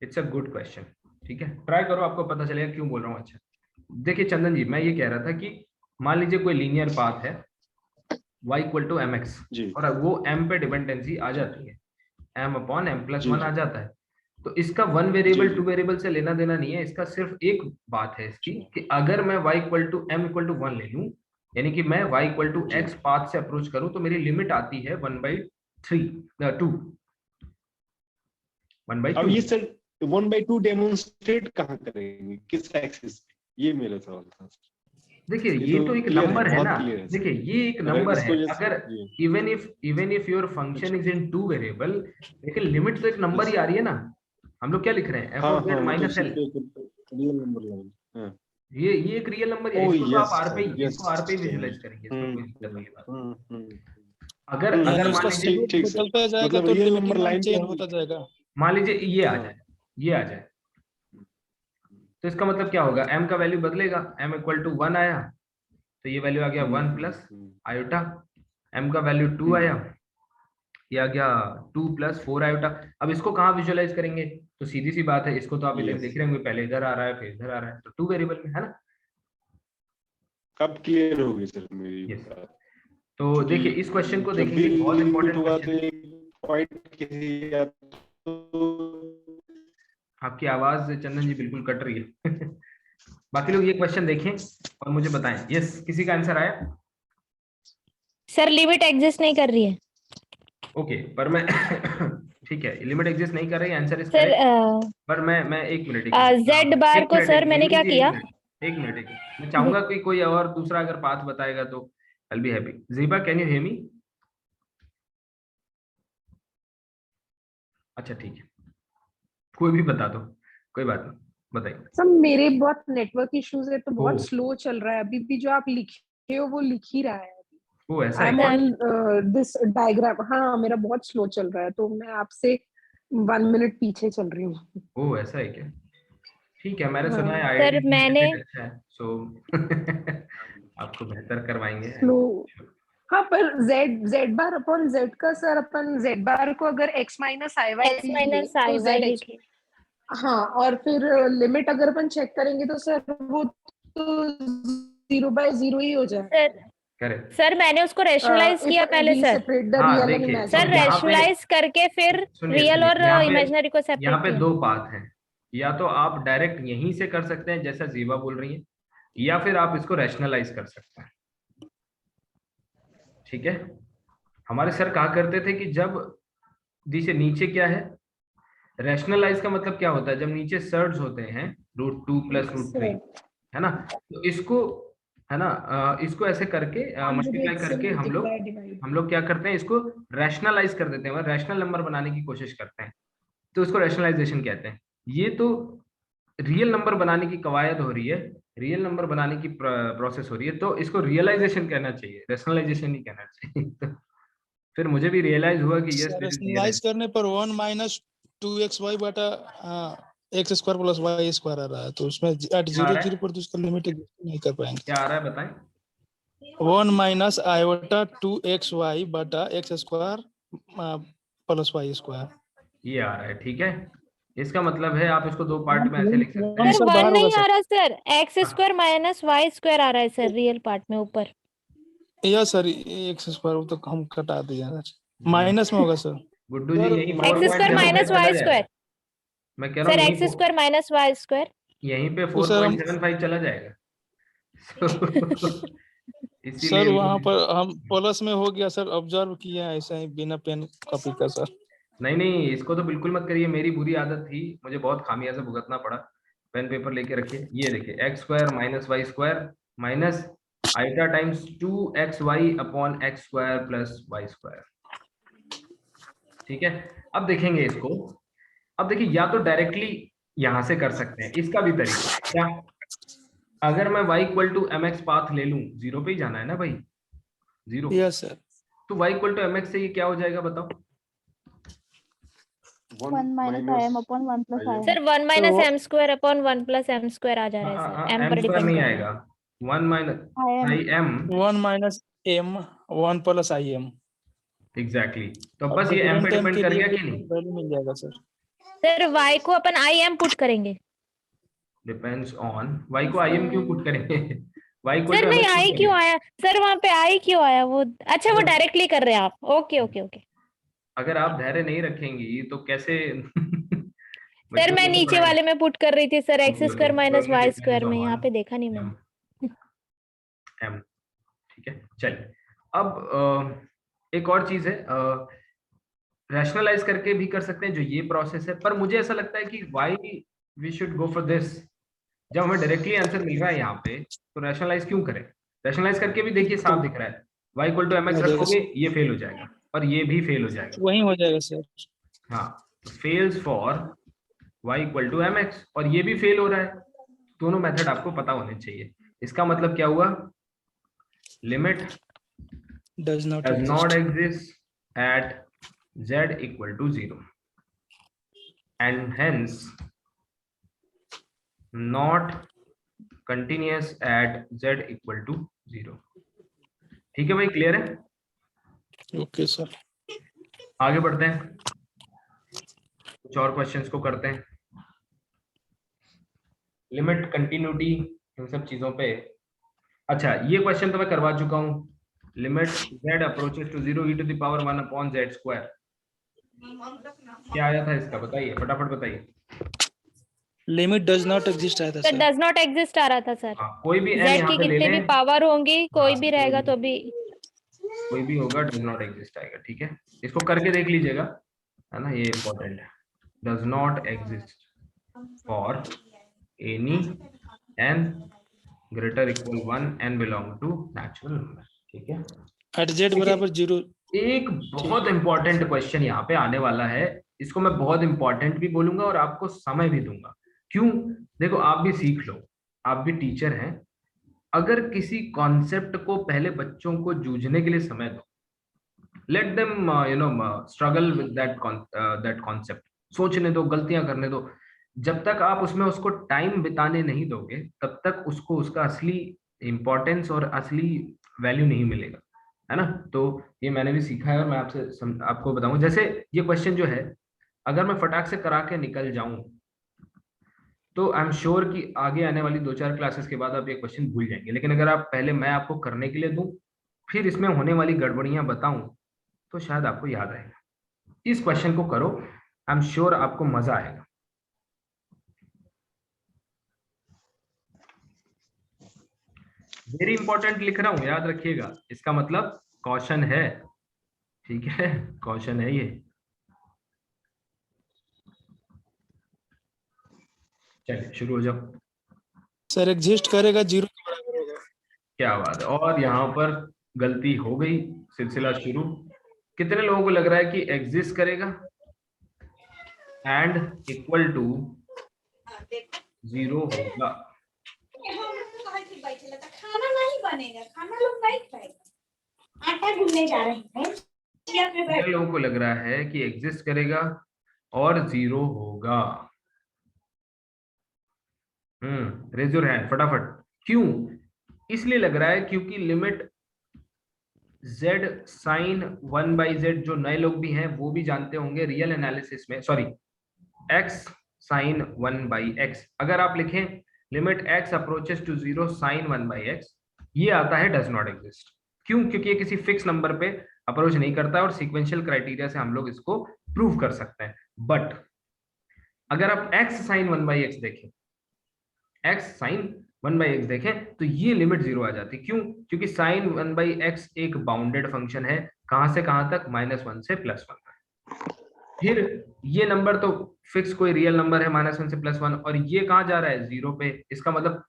इट्स अ गुड क्वेश्चन, ठीक है, ट्राई करो, आपको पता चलेगा क्यों बोल रहा हूँ। अच्छा देखिए चंदन जी, मैं ये कह रहा था कि मान लीजिए कोई लीनियर पाथ है y equal to m x, जी और वो m पे डिपेंडेंसी आ जाती है, m अपॉन m प्लस जी 1 आ जी जाता है। तो इसका वन वेरिएबल जी टू वेरिएबल से लेना देना नहीं है, इसका सिर्फ एक बात है इसकी, जी कि अगर मैं y equal to m equal to 1 ले लूं, यानी कि मैं y इक्वल टू जी। x पाथ से अप्रोच करूं, तो मेरी लिमिट आती है 1/2। अब ये सर 1/2 डेमोन्स्ट्रेट कहाँ करेंगे, किस एक्सिस पे? ये मेरा सवाल था। देखिए ये ये तो एक क्लियर है, नंबर है बहुत ना, क्लियर है सर। देखिए ये एक अगर नंबर है, इसको जैसे अगर जी even if your function is in two variable, लेकिन लिमिट तो एक नंबर ही यस, आ रही है ना। हम लोग क्या लिख रहे हैं, एफ हाँ ऑफ हाँ, जेड वो तो माइनस एल, सिर्फ एक रियल नंबर लगेगा। हाँ, ये एक रियल नंबर है, ओ इसको तो आप यस आर पे सर, ही, यस इसको आर पे ही सर। विजुलाइज करेंगे, इसमें कोई दिक्कत वाली बात नहीं। हम्म। अगर हम्म, अगर मान उसका लीजिए, ठीक ठीक सर, बदलता जाएगा मतलब तो रियल लिमिटिंग नंबर मान लाइन पे चेंज हम, होता जाएगा। मान लीजिए ये आ हाँ जाए, ये आ जाए, तो इसका मतलब क्या होगा, m का वैल्यू बदलेगा, m इक्वल टू 1 आया, तो ये वैल्यू आ गया 1 प्लस आयोटा, m का वैल्यू 2 आया, ये आ गया 2 प्लस 4 आयोटा। अब इसको कहाँ विजुअलाइज करेंगे, तो सीधी सी बात है, इसको तो आप इधर यस। देख रहे होंगे, पहले इधर आ रहा है फिर इधर आ रहा है, तो टू वेरिएबल में है ना। अब क्लियर हो गई सर मेरी यस, बात। तो देखिए इस क्वेश्चन को जब भी देखेंगे, बहुत लिमिट इंपॉर्टेंट होगा तो क्वेश्चन। एक पॉइंट किसी या तो आपकी आवाज चंदन जी बिल्कुल कट रही है बाकी लोग ये क्वेश्चन देखें और मुझे बताएं। यस, किसी का आंसर आया? सर लिमिट एग्जिस्ट नहीं कर रही है ओके, पर मैं ठीक है, लिमिट एग्जिस्ट नहीं कर रही, आंसर इज सर। करेक्ट, पर मैं एक मिनट, एक मिनट, जेड बार को सर मैंने क्या किया, एक मिनट, मैं चाहूंगा कि कोई और दूसरा अगर पाथ बताएगा तो I will be happy. Zeeba, can you hear me? अच्छा ठीक है, कोई भी बता दो, कोई बात नहीं, बताइए। सब मेरे बहुत नेटवर्क इश्यूज है तो ओह। बहुत स्लो चल रहा है। अभी भी जो आप लिखे हो वो लिख ही रहा है। वो ऐसा आई है एम क्या? On this diagram. हाँ, मेरा बहुत स्लो चल रहा है तो मैं आपसे 1 मिनट पीछे चल रही हूँ। वो ऐसा है क्या? ठीक है, मैंने सुना है हाँ, आईआईटी सर मैंने अच्छा है, सो आपको बेहतर करवाएंगे। स्लो। हाँ, पर z बार अपॉन z का सर, अपन z बार को अगर x minus i Y x minus i Y लिखे। हाँ, और फिर लिमिट अगर अपन चेक करेंगे तो सर वो तो 0/0 ही हो जाए। Sir correct. सर मैंने उसको रैशनलाइज किया पहले सर। सेपरेट द हाँ, रियल एंड देखिए, सर तो यहाँ पे रैशनलाइज करके फिर सुनिए रियल सुनिए, और इमेजिनरी को यहाँ सेपरेट पे किया। 2 पाथ हैं। या तो आप डायरेक्ट यहीं से कर सकते हैं जैसा जीवा बोल रही है, या फिर आप इसको रैशनलाइज कर सकते हैं। ठीक है, हमारे सर कहा करते थे कि जब दिशे नीचे क्या है, रैशनलाइज का मतलब क्या होता है, जब नीचे सर्ड्स होते हैं √2 + √3, है ना, तो इसको, है ना, इसको ऐसे करके मल्टीप्लाई करके हम लोग क्या करते हैं, इसको रैशनलाइज कर देते हैं, रैशनल नंबर बनाने की कोशिश करते हैं, तो इसको रैशनलाइजेशन कहते हैं। ये तो रियल नंबर बनाने की कवायद हो रही है, रियल नंबर बनाने की प्रोसेस हो रही है, तो इसको रियलाइजेशन कहना चाहिए, रैशनलाइजेशन नहीं कहना चाहिए। तो फिर मुझे भी रियलाइज हुआ कि यस, रैशनलाइज करने पर 1 - 2xy बटा x² + y² आ रहा है, तो उसमें एट क्या आ रहा 0 है? 0 पर तो उसका लिमिट नहीं कर पाएंगे। क्या आ रहा है बताएं? 1 - i 2xy बटा x² + y²। ये आ रहा है, ठीक है। इसका मतलब है आप इसको 2 पार्ट में ऐसे लिख सकते हैं। सर सर 1 बाहर होगा नहीं आ सर। रहा सर, x² - y² आ रहा है सर रियल पार्ट में ऊपर। यस सर, x² तो हम कटा दिया सर, माइनस में होगा सर। गुड्डू जी यही x² - 4.75 चला y²। जाएगा। मैं कह रहा सर हूँ x² - y²। यहीं पे तो सर हम 4.75 चला जाएगा। इसीलिए सर वहां पर हम प्लस में हो गया सर, ऑब्जर्व किए हैं ऐसा ही बिना पेन कॉपी का सर। नहीं नहीं, इसको तो बिल्कुल मत करिए, मेरी बुरी आदत थी, मुझे बहुत खामियाजा भुगतना पड़ा। पेन पेपर लेके रखिए, ये देखिए x² - y² minus iota times 2xy upon x² + y²। ठीक है, अब देखेंगे इसको। अब देखिए, या तो डायरेक्टली यहां से कर सकते हैं, इसका भी तरीका है क्या, अगर मैं y = mx पाथ ले लूं, 0 पे ही जाना है ना भाई, 0, यस सर। तो y = mx से ये क्या हो जाएगा बताओ? 1 - im upon 1 + im। Sir 1 - m² upon 1 + m² आ जा रहा है सर, m पर m² डिपेंड नहीं कर रहा है। आएगा, 1 - im। 1 - m 1 + im। एग्जैक्टली, तो अब बस ये m पे डिफरेंट टाइम डिपेंड के कर लिए गया फिर कि नहीं? वैल्यू मिल जाएगा सर। सर y को अपन im पुट करेंगे। डिपेंड्स ऑन, y को im क्यों पुट करेंगे? y सर = नहीं, mx आई पुट क्यों करेंगे। आया सर, वहां पे आई क्यों आया वो? अच्छा वो अगर डायरेक्टली कर रहे हैं आप, ओके ओके ओके। अगर आप धैर्य नहीं रखेंगी तो कैसे? सर बच्चों मैं को तो नीचे पढ़ाएं। वाले में पुट कर रही थी sir, okay x² okay, - depends y² में, यहाँ ऑन पे देखा नहीं m, मैंने। m, ठीक है। चलिए, अब एक और चीज है, रैशनलाइज करके भी कर सकते हैं, जो ये प्रोसेस है, पर मुझे ऐसा लगता है कि why we should go for this, जब हमें डायरेक्टली आंसर मिल रहा है यहाँ पे, तो रैशनलाइज क्यों करें? रैशनलाइज करके भी देखिए साफ दिख रहा है, y = mx हो जाएगा रखोगे सर, ये फेल हो जाएगा, और ये भी फेल हो जाएगा। वही हो जाएगा सर। हाँ, फेल्स फॉर y = mx, और ये भी फेल हो रहा है। दोनों मेथड आपको पता होने चाहिए। इसका मतलब क्या हुआ? Limit does not does not exist. exist at z = 0 and hence not continuous at z = 0। ठीक है भाई, क्लियर है? Okay sir. आगे बढ़ते हैं, कुछ और क्वेश्चंस को करते हैं। लिमिट, कंटिन्यूटी, इन सब चीजों पे। अच्छा, ये क्वेश्चन तो मैं करवा चुका हूँ। Limit z approaches to 0 e⁻1 upon z²। क्या आया था इसका, बताइए फटाफट बताइए। लिमिट डज नॉट एग्जिस्ट आया था sir sir. Does not exist आ रहा था सर। हाँ, कोई भी n z यहाँ की पे ले कितनी भी लें, पावर होंगी, कोई हाँ, भी रहेगा तो भी। कोई भी होगा, डज नॉट एग्जिस्ट आएगा। ठीक है, इसको करके देख लीजिएगा, है ना, ये इंपॉर्टेंट है। Does not exist for any n greater equal 1 and belong to natural number। ठीक है, एट जेड बराबर 0। एक बहुत इंपॉर्टेंट क्वेश्चन यहाँ पे आने वाला है, इसको मैं बहुत इंपॉर्टेंट भी बोलूंगा और आपको समय भी दूंगा। क्यों? देखो, आप भी सीख लो, आप भी टीचर हैं। अगर किसी कॉन्सेप्ट को पहले बच्चों को जूझने के लिए समय दो, let them struggle with that concept, सोचने दो, गलतियां करने दो। जब तक आप उसमें उसको टाइम बिताने नहीं दोगे, तब तक उसको उसका असली इंपॉर्टेंस और असली वैल्यू नहीं मिलेगा, है ना। तो ये मैंने भी सीखा है और मैं आपको बताऊं। जैसे ये क्वेश्चन जो है, अगर मैं फटाक से करा के निकल जाऊं, तो आई एम श्योर कि आगे आने वाली 2-4 क्लासेस के बाद आप ये क्वेश्चन भूल जाएंगे। लेकिन अगर आप पहले मैं आपको करने के लिए दूं, फिर इसमें होने वाली गड़बड़ियां बताऊं तो शायद आपको याद आएगा। इस क्वेश्चन को करो, आई एम श्योर आपको मजा आएगा। वेरी इंपॉर्टेंट लिख रहा हूं, याद रखिएगा, इसका मतलब कॉशन है, ठीक है, कॉशन है ये। चलिए शुरू हो जाओ। सर एग्जिस्ट करेगा 0 के बराबर होगा। क्या बात है, और यहाँ पर गलती हो गई, सिलसिला शुरू। कितने लोगों को लग रहा है कि एग्जिस्ट करेगा एंड इक्वल टू 0 होगा? खाना नहीं बनेगा, खाना लोग नहीं खाएगा, आटा गूंदने जा रहे हैं। कितने लोगों को लग रहा है कि एग्जिस्ट करेगा और 0 होगा? रेज योर हैंड फटाफट। क्यों इसलिए लग रहा है? क्योंकि लिमिट z साइन 1/z, जो नए लोग भी हैं वो भी जानते होंगे रियल एनालिसिस में, सॉरी x साइन 1/x, अगर आप लिखें limit x approaches to 0 sine 1/x, ये आता है डज नॉट एग्जिस्ट। क्यों? क्योंकि ये किसी फिक्स नंबर पे अप्रोच नहीं करता है और सीक्वेंशियल क्राइटेरिया से हम लोग इसको प्रूव कर सकते हैं। बट अगर आप x साइन 1/x देखें, x साइन 1/x देखें तो ये लिमिट 0 आ जाती। क्यों? क्योंकि साइन 1/x एक बाउंडेड फंक्शन है, कहां से कहां तक? -1 से +1 तक। फिर ये नंबर तो फिक्स कोई रियल नंबर है -1 से +1, और ये कहां जा रहा है? 0 पे। इसका मतलब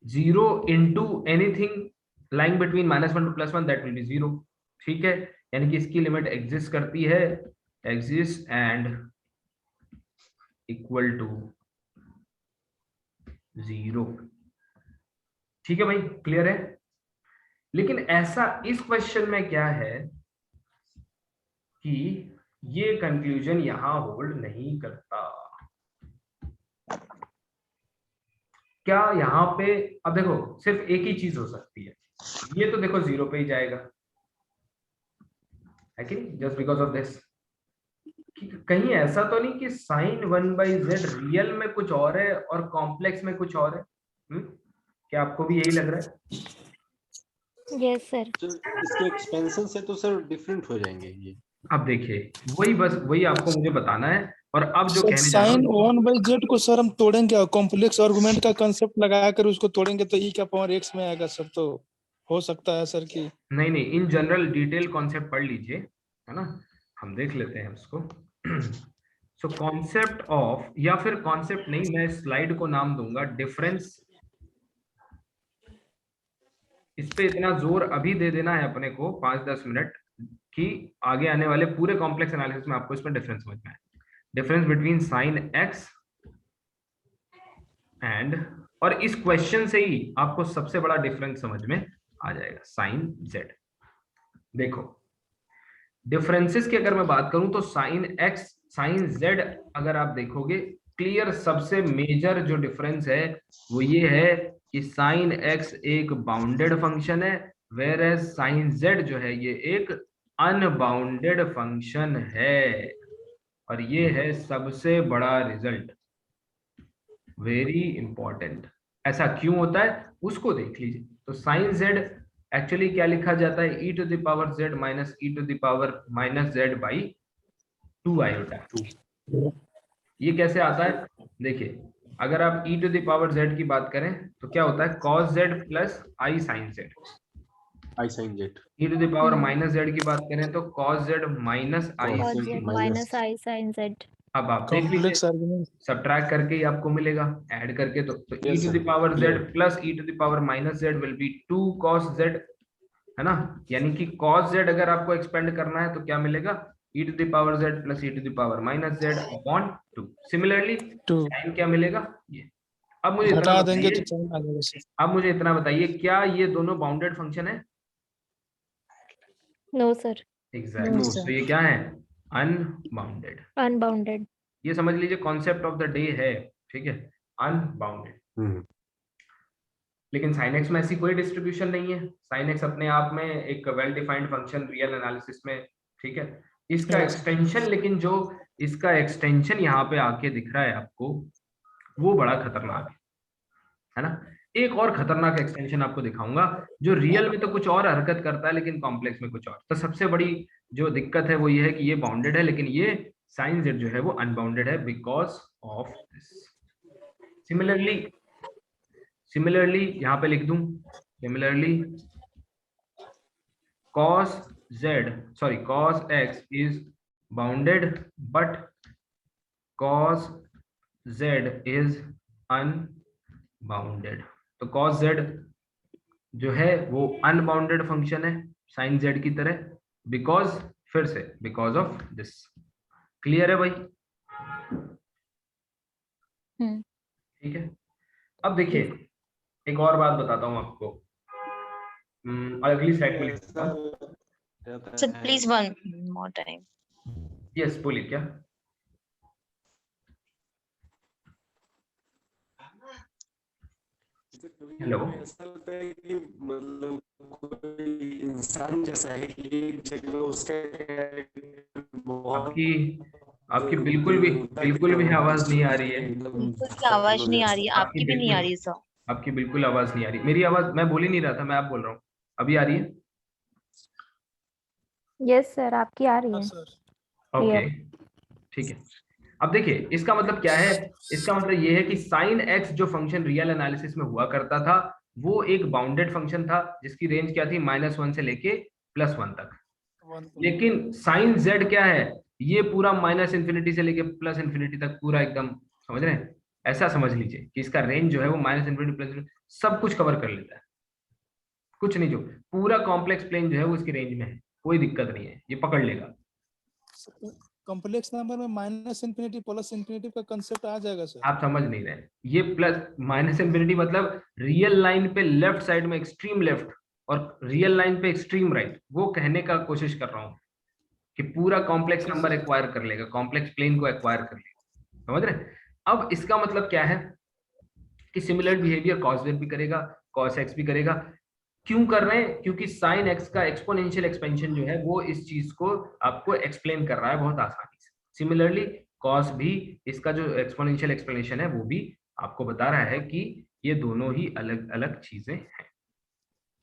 0 into anything lying between -1 to +1 that will be 0, ठीक है। यानी कि इसकी लिमिट एग्जिस्ट करती है, एग्जिस्ट एंड इक्वल टू 0, ठीक है भाई, क्लियर है। लेकिन ऐसा इस क्वेश्चन में क्या है कि ये कंक्लूजन यहां होल्ड नहीं करता। क्या यहां पे, अब देखो सिर्फ एक ही चीज हो सकती है, ये तो देखो 0 पे ही जाएगा, है कि नहीं? जस्ट बिकॉज ऑफ दिस, कहीं ऐसा तो नहीं कि साइन 1/z रियल में कुछ और है और कॉम्प्लेक्स में कुछ और है? क्या आपको भी यही लग रहा है? Yes sir. इसके एक्सपेंशन से तो सर डिफरेंट हो जाएंगे ये। अब देखिए वही, बस वही आपको मुझे बताना है। और अब जो कहने जा रहा साइन हूं, 1/z को सर हम तोड़ेंगे, कॉम्प्लेक्स आर्गुमेंट का कंसेप्ट लगाकर उसको तोड़ेंगे तो e⁻x में आएगा सर। तो हो सकता है सर कि नहीं नहीं, इन जनरल डिटेल कॉन्सेप्ट पढ़ लीजिए, है ना, हम देख लेते हैं उसको। सो कॉन्सेप्ट ऑफ, या फिर कॉन्सेप्ट नहीं, मैं स्लाइड को नाम दूंगा डिफरेंस। इस पे इतना जोर अभी दे देना है अपने को 5-10 मिनट, कि आगे आने वाले पूरे कॉम्प्लेक्स एनालिसिस में आपको इसमें डिफरेंस समझना है। Difference between sine x and, और इस क्वेश्चन से ही आपको सबसे बड़ा डिफरेंस समझ में आ जाएगा, साइन z। देखो डिफरेंसेस की अगर मैं बात करूं तो साइन x साइन z, अगर आप देखोगे क्लियर, सबसे मेजर जो डिफरेंस है वो ये है कि साइन x एक बाउंडेड फंक्शन है, वेयर एज साइन z जो है ये एक अनबाउंडेड फंक्शन है। और ये है सबसे बड़ा रिजल्ट, वेरी इंपॉर्टेंट। ऐसा क्यों होता है उसको देख लीजिए। तो साइन z एक्चुअली क्या लिखा जाता है? e⁻z minus e⁻−z/2 iota. ये कैसे आता है? देखिए अगर आप e⁻z की बात करें तो क्या होता है? cos z plus i sin z। I sine z. e⁻−z की बात करें तो cos z minus i cos sin z z। Minus i sin z। अब आप देख लीजिए, कॉम्प्लेक्स आर्गुमेंट सब्ट्रैक्ट करके ही आपको मिलेगा, ऐड करके तो Yes, sir. e⁻z plus e⁻−z will be 2 cos z, है ना। यानी कि cos z अगर आपको एक्सपेंड करना है तो क्या मिलेगा? e⁻z plus e⁻−z upon 2। Similarly 2 sign क्या मिलेगा? ये। अब मुझे इतना घटा देंगे बताइए, तो साइन आ जाएगा सर। अब मुझे इतना बताइए, क्या ये दोनों बाउंडेड फंक्शन है? No sir. एग्जैक्टली। No, तो sir. ये क्या है? अनबाउंडेड। अनबाउंडेड। ये समझ लीजिए कॉन्सेप्ट ऑफ द डे है, ठीक है, अनबाउंडेड। लेकिन sin x में ऐसी कोई डिस्ट्रीब्यूशन नहीं है। sin x अपने आप में एक well defined function real analysis में, ठीक है। इसका Yes. एक्सटेंशन, लेकिन जो इसका एक्सटेंशन यहाँ पे आके दिख रहा है आपको, वो बड़ा खतरनाक है ना। एक और खतरनाक एक्सटेंशन आपको दिखाऊंगा जो रियल में तो कुछ और हरकत करता है लेकिन कॉम्प्लेक्स में कुछ और। तो सबसे बड़ी जो दिक्कत है वो ये है कि ये बाउंडेड है लेकिन ये साइन जेड जो है वो अनबाउंडेड है बिकॉज ऑफ दिस। सिमिलरली यहां पे लिख दूं, similarly cos x is bounded but cos z is unbounded। तो cos z जो है वो अनबाउंडेड फंक्शन है sin z की तरह, बिकॉज ऑफ दिस। क्लियर है भाई? ठीक है। अब देखिए एक और बात बताता हूं आपको, अगली स्लाइड में लिखता हूं। Sir, please one more time. Yes बोलिए क्या? हेलो, ऐसा लगता है कि मतलब कोई इंसान जैसा है कि एक जगह उसका बहुत आपकी बिल्कुल भी आवाज नहीं आ रही है। बिल्कुल भी आवाज नहीं आ रही है, आपकी भी नहीं आ रही है सर। आपकी बिल्कुल आवाज नहीं आ रही। मेरी आवाज, मैं बोल ही नहीं रहा था, मैं आप बोल रहा हूँ। अभी आ रही है? यस सर, आपकी आ रही हाँ है। सर। ओके ठीक है। अब देखिए इसका मतलब क्या है, इसका मतलब ये है कि साइन एक्स जो फंक्शन रियल एनालिसिस में हुआ करता था वो एक बाउंडेड फंक्शन था जिसकी रेंज क्या थी, -1 से लेके +1 तक। लेकिन साइन जेड क्या है, ये पूरा -∞ से लेके +∞ तक पूरा एकदम, समझ रहे हैं? ऐसा समझ लीजिए कि इसका रेंज जो है वो -∞ +∞ सब कुछ कवर कर लेता है, कुछ नहीं, जो पूरा कॉम्प्लेक्स प्लेन जो है वो इसकी रेंज में है, कोई दिक्कत नहीं है, ये पकड़ लेगा। कॉम्प्लेक्स नंबर में -∞ +∞ का कंसेप्ट आ जाएगा सर। आप समझ नहीं रहे, ये -∞ मतलब रियल लाइन पे लेफ्ट साइड में एक्सट्रीम लेफ्ट और रियल लाइन पे एक्सट्रीम राइट, वो कहने का कोशिश कर रहा हूं कि पूरा कॉम्प्लेक्स नंबर एक्वायर कर लेगा, कॉम्प्लेक्स प्लेन को एक्वायर कर लेगा, समझ रहे? अब इसका मतलब क्या है कि सिमिलर बिहेवियर cos z भी करेगा, cos x भी करेगा। क्यों कर रहे हैं? क्योंकि sin x का एक्सपोनेंशियल एक्सपेंशन जो है वो इस चीज को आपको एक्सप्लेन कर रहा है बहुत आसानी से। सिमिलरली cos भी, इसका जो एक्सपोनेंशियल एक्सप्लेनेशन है वो भी आपको बता रहा है कि ये दोनों ही अलग अलग चीजें हैं।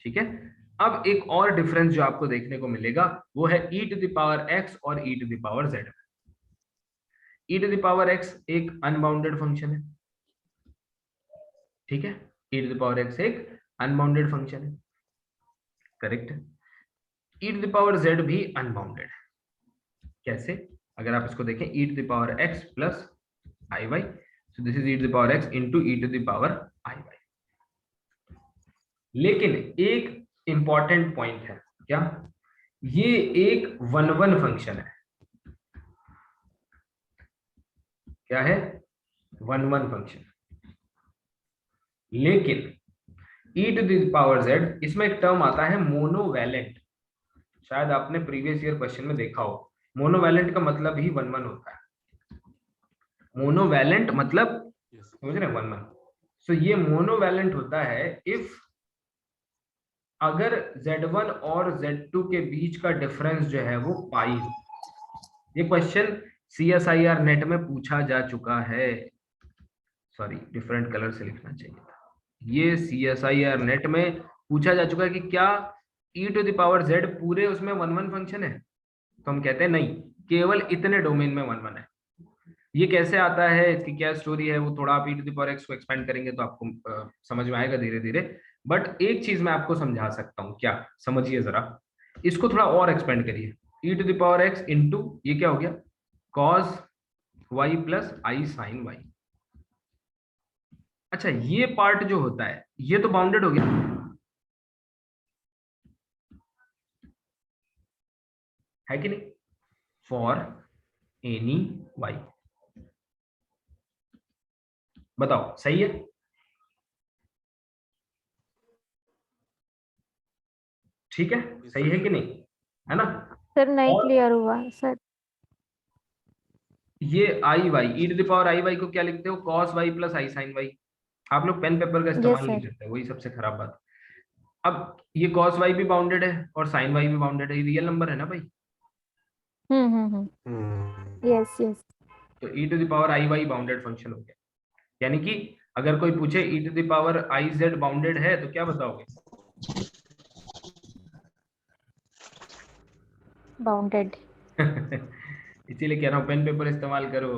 ठीक है। अब एक और डिफरेंस जो आपको देखने को मिलेगा वो है e⁻x और e⁻z। e⁻x एक अनबाउंडेड फंक्शन है, ठीक है, e⁻x एक अनबाउंडेड फंक्शन है, करेक्ट है। e⁻z भी अनबाउंडेड है। कैसे? अगर आप इसको देखें e⁻x plus iy, so this is e⁻x into e⁻iy। लेकिन एक इंपॉर्टेंट पॉइंट है, क्या? ये एक 1-1 फंक्शन है। क्या है? 1-1 फंक्शन। लेकिन e⁻z, इसमें एक टर्म आता है मोनोवैलेंट, शायद आपने प्रीवियस ईयर क्वेश्चन में देखा हो। मोनोवैलेंट का मतलब ही 1-1 होता है। मोनोवैलेंट मतलब समझ रहे हैं, 1-1। सो ये मोनोवैलेंट होता है इफ अगर Z1 और Z2 के बीच का डिफरेंस जो है वो पाई हो। ये क्वेश्चन CSIR नेट में पूछा जा चुका है, सॉरी डिफरेंट कलर से लिखना चाहिए था। ये CSIR नेट में पूछा जा चुका है कि क्या e⁻z पूरे उसमें 1-1 फंक्शन है? तो हम कहते हैं नहीं, केवल इतने डोमेन में 1-1 है। ये कैसे आता है, इसकी क्या स्टोरी है, वो थोड़ा आप e⁻x को एक्सपेंड करेंगे तो आपको समझ में आएगा धीरे धीरे। बट एक चीज मैं आपको समझा सकता हूँ, क्या? समझिए जरा, इसको थोड़ा और एक्सपेंड करिए। e⁻x इंटू ये क्या हो गया, cos y plus i sin y। अच्छा, ये पार्ट जो होता है ये तो बाउंडेड हो गया, है कि नहीं? फॉर एनी y, बताओ सही है? ठीक है, सही है कि नहीं, है ना? सर नहीं और क्लियर हुआ सर। ये e⁻iy को क्या लिखते हो, cos y plus i sin y। आप लोग पेन पेपर का इस्तेमाल नहीं करते, वही सबसे खराब बात। अब ये cos y भी बाउंडेड है और sin y भी बाउंडेड है, ये रियल नंबर है ना भाई। Yes yes. तो e⁻iy बाउंडेड फंक्शन हो गया, यानी कि अगर कोई पूछे e to the power i z bounded है तो क्या बताओगे? बाउंडेड। इसीलिए कह रहा हूँ पेन पेपर इस्तेमाल करो।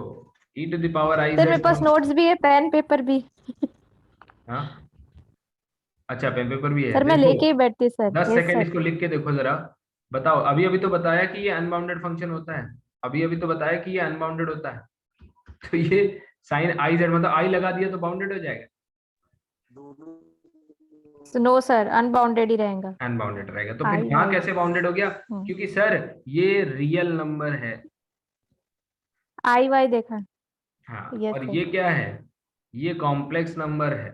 e to the power i sir z मेरे पास नोट्स भी है, पेन पेपर भी। हाँ अच्छा पेन पेपर भी है, सर मैं देखो लेके ही बैठती सर। 10 yes second sir. इसको लिख के देखो जरा। बताओ, अभी अभी तो बताया कि ये अनबाउंडेड फंक्शन होता है, अभी अभी तो बताया कि ये अनबाउंडेड होता है, तो ये साइन आई जेड मतलब आई लगा दिया तो बाउंडेड हो जाएगा? नो सर, अनबाउंडेड ही रहेगा। अनबाउंडेड रहेगा। तो फिर आई यहाँ वाई। कैसे बाउंडेड हो गया? क्योंकि सर ये रियल नंबर है। आई वाई देखा। हाँ यस और सर। ये क्या है? ये कॉम्प्लेक्स नंबर है।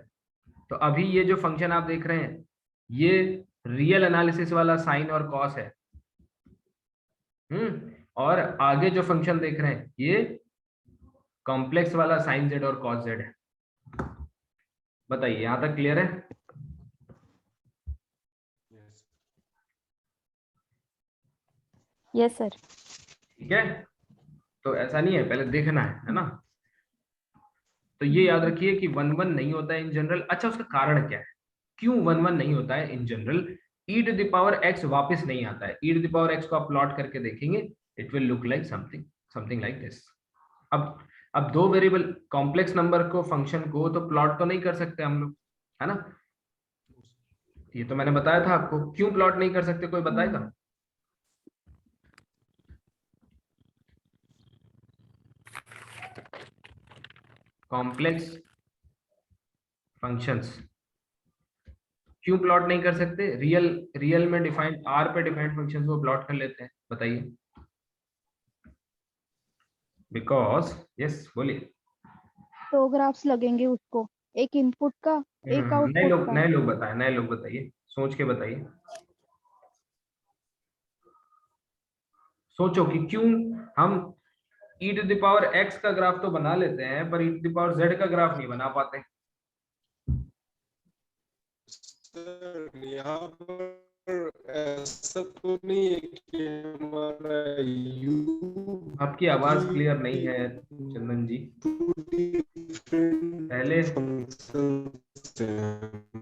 तो अभी ये जो फंक्शन आप देख रहे हैं ये रियल एनालिसिस वाला साइन और कॉस है। और आगे जो फंक्शन देख रहे हैं ये कॉम्प्लेक्स वाला साइन जेड और कॉस जेड है। बताइए यहां तक क्लियर है? Yes sir. ठीक है, तो ऐसा नहीं है, पहले देखना है ना। तो ये याद रखिए कि 1 1 नहीं होता है इन जनरल। अच्छा उसका कारण क्या है, क्यों 1 1 नहीं होता है in general? e to the power x वापस नहीं आता है। e to the power x को आप प्लॉट करके देखेंगे, it will look like something like this. अब दो वेरिएबल कॉम्प्लेक्स नंबर को फंक्शन को तो प्लॉट तो नहीं कर सकते हम लोग, है ना? ये तो मैंने बताया था आपको। क्यों प्लॉट नहीं कर सकते, कोई बताएगा? कॉम्प्लेक्स फंक्शंस क्यों प्लॉट नहीं कर सकते? रियल में डिफाइंड आर पे डिफाइंड फंक्शंस को प्लॉट कर लेते हैं, बताइए। बिकॉज यस बोलिए। दो ग्राफ्स लगेंगे उसको, एक इनपुट का एक आउटपुट का। नए लोग बताए, नए लोग बताइए, सोच के बताइए। सोचो कि क्यों हम e to the power x का ग्राफ तो बना लेते हैं पर e to the power z का ग्राफ नहीं बना पाते। यहाँ पर ऐसा तो नहीं है कि हमारा u आपकी आवाज क्लियर नहीं है चंदन जी, पहले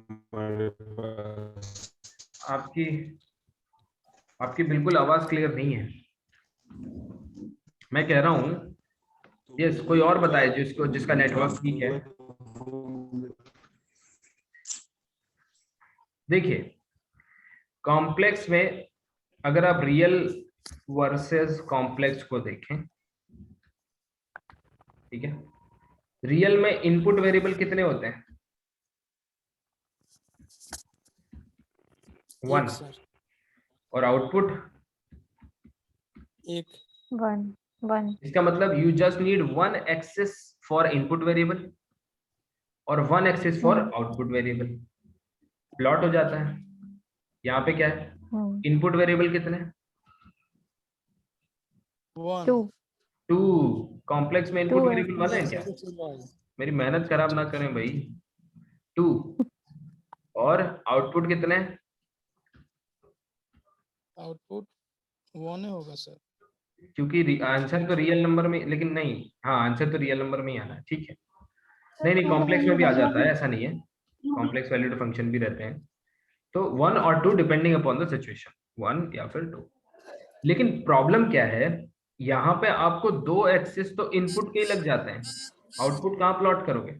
हमारे पास आपकी बिल्कुल आवाज क्लियर नहीं है। मैं कह रहा हूं यस, कोई और बताए जिसका नेटवर्क ठीक है। देखिए कॉम्प्लेक्स में अगर आप रियल वर्सेस कॉम्प्लेक्स को देखें, ठीक है, रियल में इनपुट वेरिएबल कितने होते हैं? 1 और आउटपुट 1। 1 1। इसका मतलब you just need 1 axis for input variable और 1 axis for output variable, plot हो जाता है। यहाँ पे क्या है, इनपुट वेरिएबल कितने? 2। 2। कॉम्प्लेक्स में इनपुट वेरिएबल 1 है क्या? मेरी मेहनत खराब ना करें भाई। 2 और आउटपुट कितने? आउटपुट 1 होगा सर, क्योंकि आंसर तो रियल नंबर में, लेकिन नहीं, हाँ आंसर तो रियल नंबर में ही आना है, ठीक है। नहीं कॉम्प्लेक्स में भी आ जाता है, ऐसा नहीं है, कॉम्प्लेक्स वैल्यूड फंक्शन भी रहते हैं। तो 1 और 2 डिपेंडिंग अपॉन द सिचुएशन, 1 या फिर 2। लेकिन प्रॉब्लम क्या है, यहाँ पे आपको 2 एक्सिस तो इनपुट के ही लग जाते हैं, आउटपुट कहाँ प्लॉट करोगे?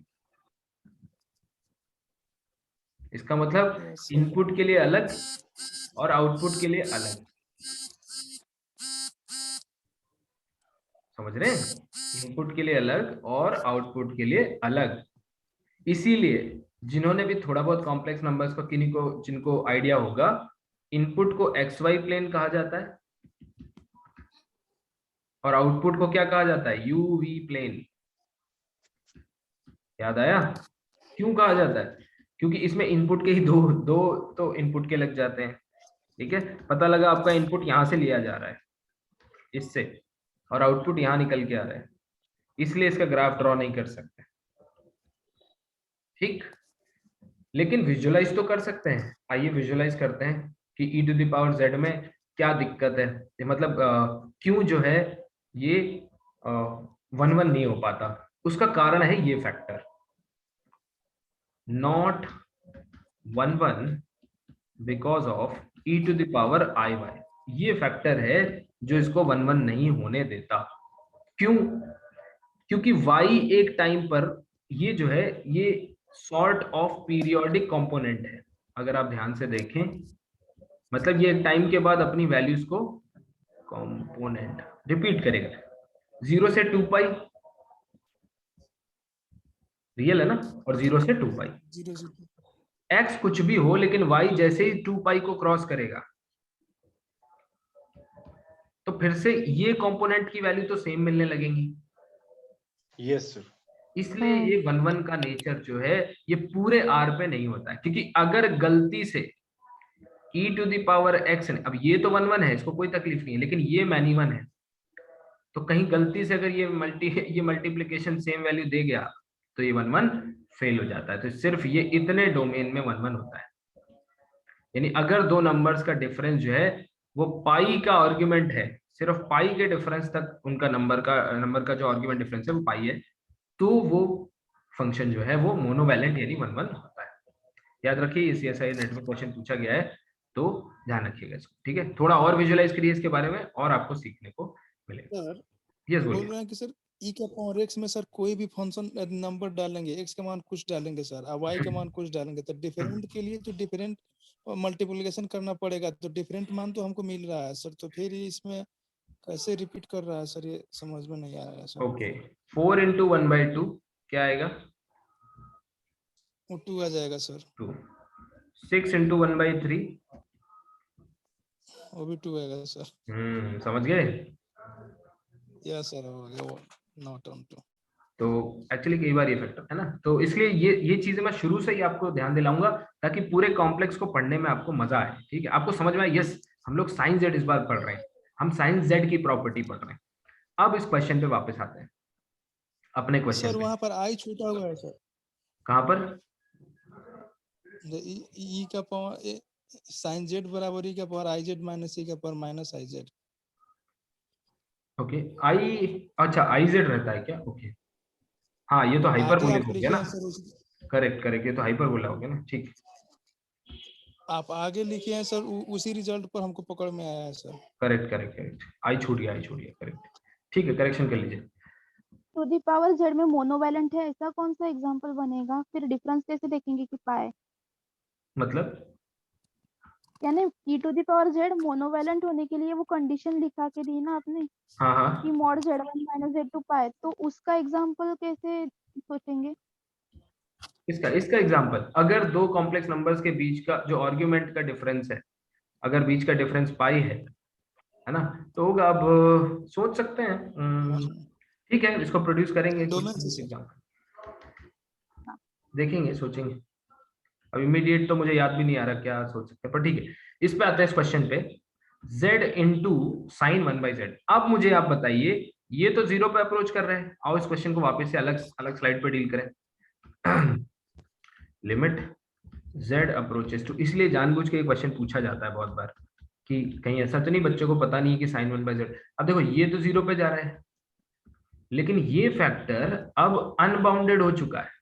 इसका मतलब इनपुट के लिए अलग और आउटपुट के लिए अलग, समझ रहे हैं? इनपुट के लिए अलग और आउटपुट के लिए अलग। इसीलिए जिन्होंने भी थोड़ा बहुत कॉम्प्लेक्स नंबर्स को, किन्हीं को जिनको आइडिया होगा, इनपुट को XY प्लेन कहा जाता है और आउटपुट को क्या कहा जाता है? UV plane. याद आया क्यों कहा जाता है? क्योंकि इसमें इनपुट के ही दो तो इनपुट के लग जाते हैं, ठीक है। पता लगा आपका इनपुट यहां से लिया जा रहा है इससे और आउटपुट यहां निकल के आ रहा है, इसलिए इसका ग्राफ ड्रॉ नहीं कर सकते, ठीक। लेकिन विजुअलाइज तो कर सकते हैं। आइए विजुअलाइज करते हैं कि e to the power z में क्या दिक्कत है, मतलब क्यों जो है ये 1 1 नहीं हो पाता। उसका कारण है ये factor, not 1 1 because of e to the power i y। ये फैक्टर है जो इसको 1 1 नहीं होने देता। क्यों? क्योंकि y एक टाइम पर ये जो है ये सॉर्ट ऑफ पीरियोडिक कंपोनेंट है। अगर आप ध्यान से देखें, मतलब ये टाइम के बाद अपनी वैल्यूज को कंपोनेंट रिपीट करेगा। 0 से 2 पाई रियल है ना, और 0 से 2 पाई। 0 से x कुछ भी हो, लेकिन y जैसे ही 2 पाई को क्रॉस करेगा तो फिर से ये कंपोनेंट की वैल्यू तो सेम मिलने लगेंगी। Yes sir. इसलिए ये 1 1 का नेचर जो है ये पूरे r पे नहीं होता है। क्योंकि अगर गलती से e to the power x, अब ये तो 1 1 है, इसको कोई तकलीफ नहीं है, लेकिन ये मैनी 1 है, तो कहीं गलती से अगर ये मल्टीप्लिकेशन सेम वैल्यू दे गया तो ये 1 1 फेल हो जाता है। तो सिर्फ ये इतने डोमेन में 1 1 होता है। यानी अगर दो नंबर्स का डिफरेंस जो है वो पाई का आर्ग्यूमेंट है, सिर्फ पाई के डिफरेंस तक उनका नंबर का जो आर्ग्यूमेंट डिफरेंस है वो पाई है, तो वो फंक्शन जो है वो मोनोवैलेंट यानी 1 1 होता है। याद रखिए, इस ऐसा नेट में क्वेश्चन पूछा गया है, तो ध्यान रखिएगा इसको। ठीक है, थोड़ा और विजुअलाइज करिए इसके बारे में और आपको सीखने को मिलेगा। सर यस बोल बोलिए। रहे हैं कि सर e का पावर x में सर कोई भी फंक्शन नंबर डालेंगे, x का मान कुछ डालेंगे सर, और y का मान कुछ डालेंगे, तो डिफरेंट के लिए तो डिफरेंट मल्टीप्लिकेशन करना पड़ेगा, तो डिफरेंट मान तो हमको मिल रहा है सर, तो फिर इसमें कैसे रिपीट कर रहा है सर, ये समझ में नहीं आ रहा है सर। ओके, 4 into 1/2 क्या आएगा? वो 2 आ जाएगा सर। 2। 6 into 1/3 वो भी 2 आएगा सर। समझ गए? यस सर, हो गया वो नॉट ऑन 2। तो एक्चुअली कई बार ये फैक्टर है ना, तो इसलिए ये चीजें मैं शुरू से ही आपको ध्यान दिलाऊंगा ताकि पूरे कॉम्प्लेक्स को पढ़ने में आपको मजा आए। ठीक है, आपको समझ में आए। यस, हम लोग साइन जेड इस बार पढ़ रहे हैं, हम साइन जेड की प्रॉपर्टी पढ़ रहे हैं। अब इस क्वेश्चन पे वापस आते हैं, अपने क्वेश्चन सर पे। वहां पर आई छूटा हुआ है सर। कहाँ पर? ई का पावर साइन जेड बराबर ई का power i z minus e का power minus i z. Okay, i, अच्छा आई जेड रहता है क्या? ओके, हाँ ये तो हाइपरबोलिक हो गया ना। करेक्ट करेक्ट, ये तो हाइपरबोला हो गया ना। ठीक, आप आगे लिखे हैं सर, उसी रिजल्ट पर हमको पकड़ में आया है सर। करेक्ट करेक्ट करेक्ट, आई छूट गया करेक्ट। ठीक है, करेक्शन कर लीजिए। टू दी पावर जेड में मोनोवैलेंट है, ऐसा कौन सा एग्जांपल बनेगा? फिर डिफरेंस कैसे देखेंगे कि पाए? मतलब यानी e टू दी पावर जेड मोनोवैलेंट होने के लिए वो कंडीशन लिखा के दी ना आपने हाँ हाँ, कि मॉड z1 माइनस z2 पाए, तो उसका एग्जांपल कैसे सोचेंगे? इसका एग्जांपल, अगर दो कॉम्प्लेक्स नंबर्स के बीच का जो आर्ग्यूमेंट का डिफरेंस है, अगर बीच का डिफरेंस पाई है ना, तो अब सोच सकते हैं। ठीक है, इसको प्रोड्यूस करेंगे कुछ एग्जांपल, देखेंगे, सोचेंगे। अब इमीडिएट तो मुझे याद भी नहीं आ रहा क्या सोच सकते हैं, पर ठीक है, इस पे आते हैं, इस क्वेश्चन पे। z into sine 1/z। अब मुझे आप बताइए, ये तो 0 पे अप्रोच कर रहे हैं। आओ इस क्वेश्चन को वापस से अलग अलग स्लाइड पे डील करें। लिमिट z अप्रोचेस टू, इसलिए जानबूझ के क्वेश्चन पूछा जाता है बहुत बार कि कहीं ऐसा तो नहीं बच्चों को पता नहीं है कि साइन 1/z। अब देखो ये तो 0 पे जा रहा है, लेकिन ये फैक्टर अब अनबाउंडेड हो चुका है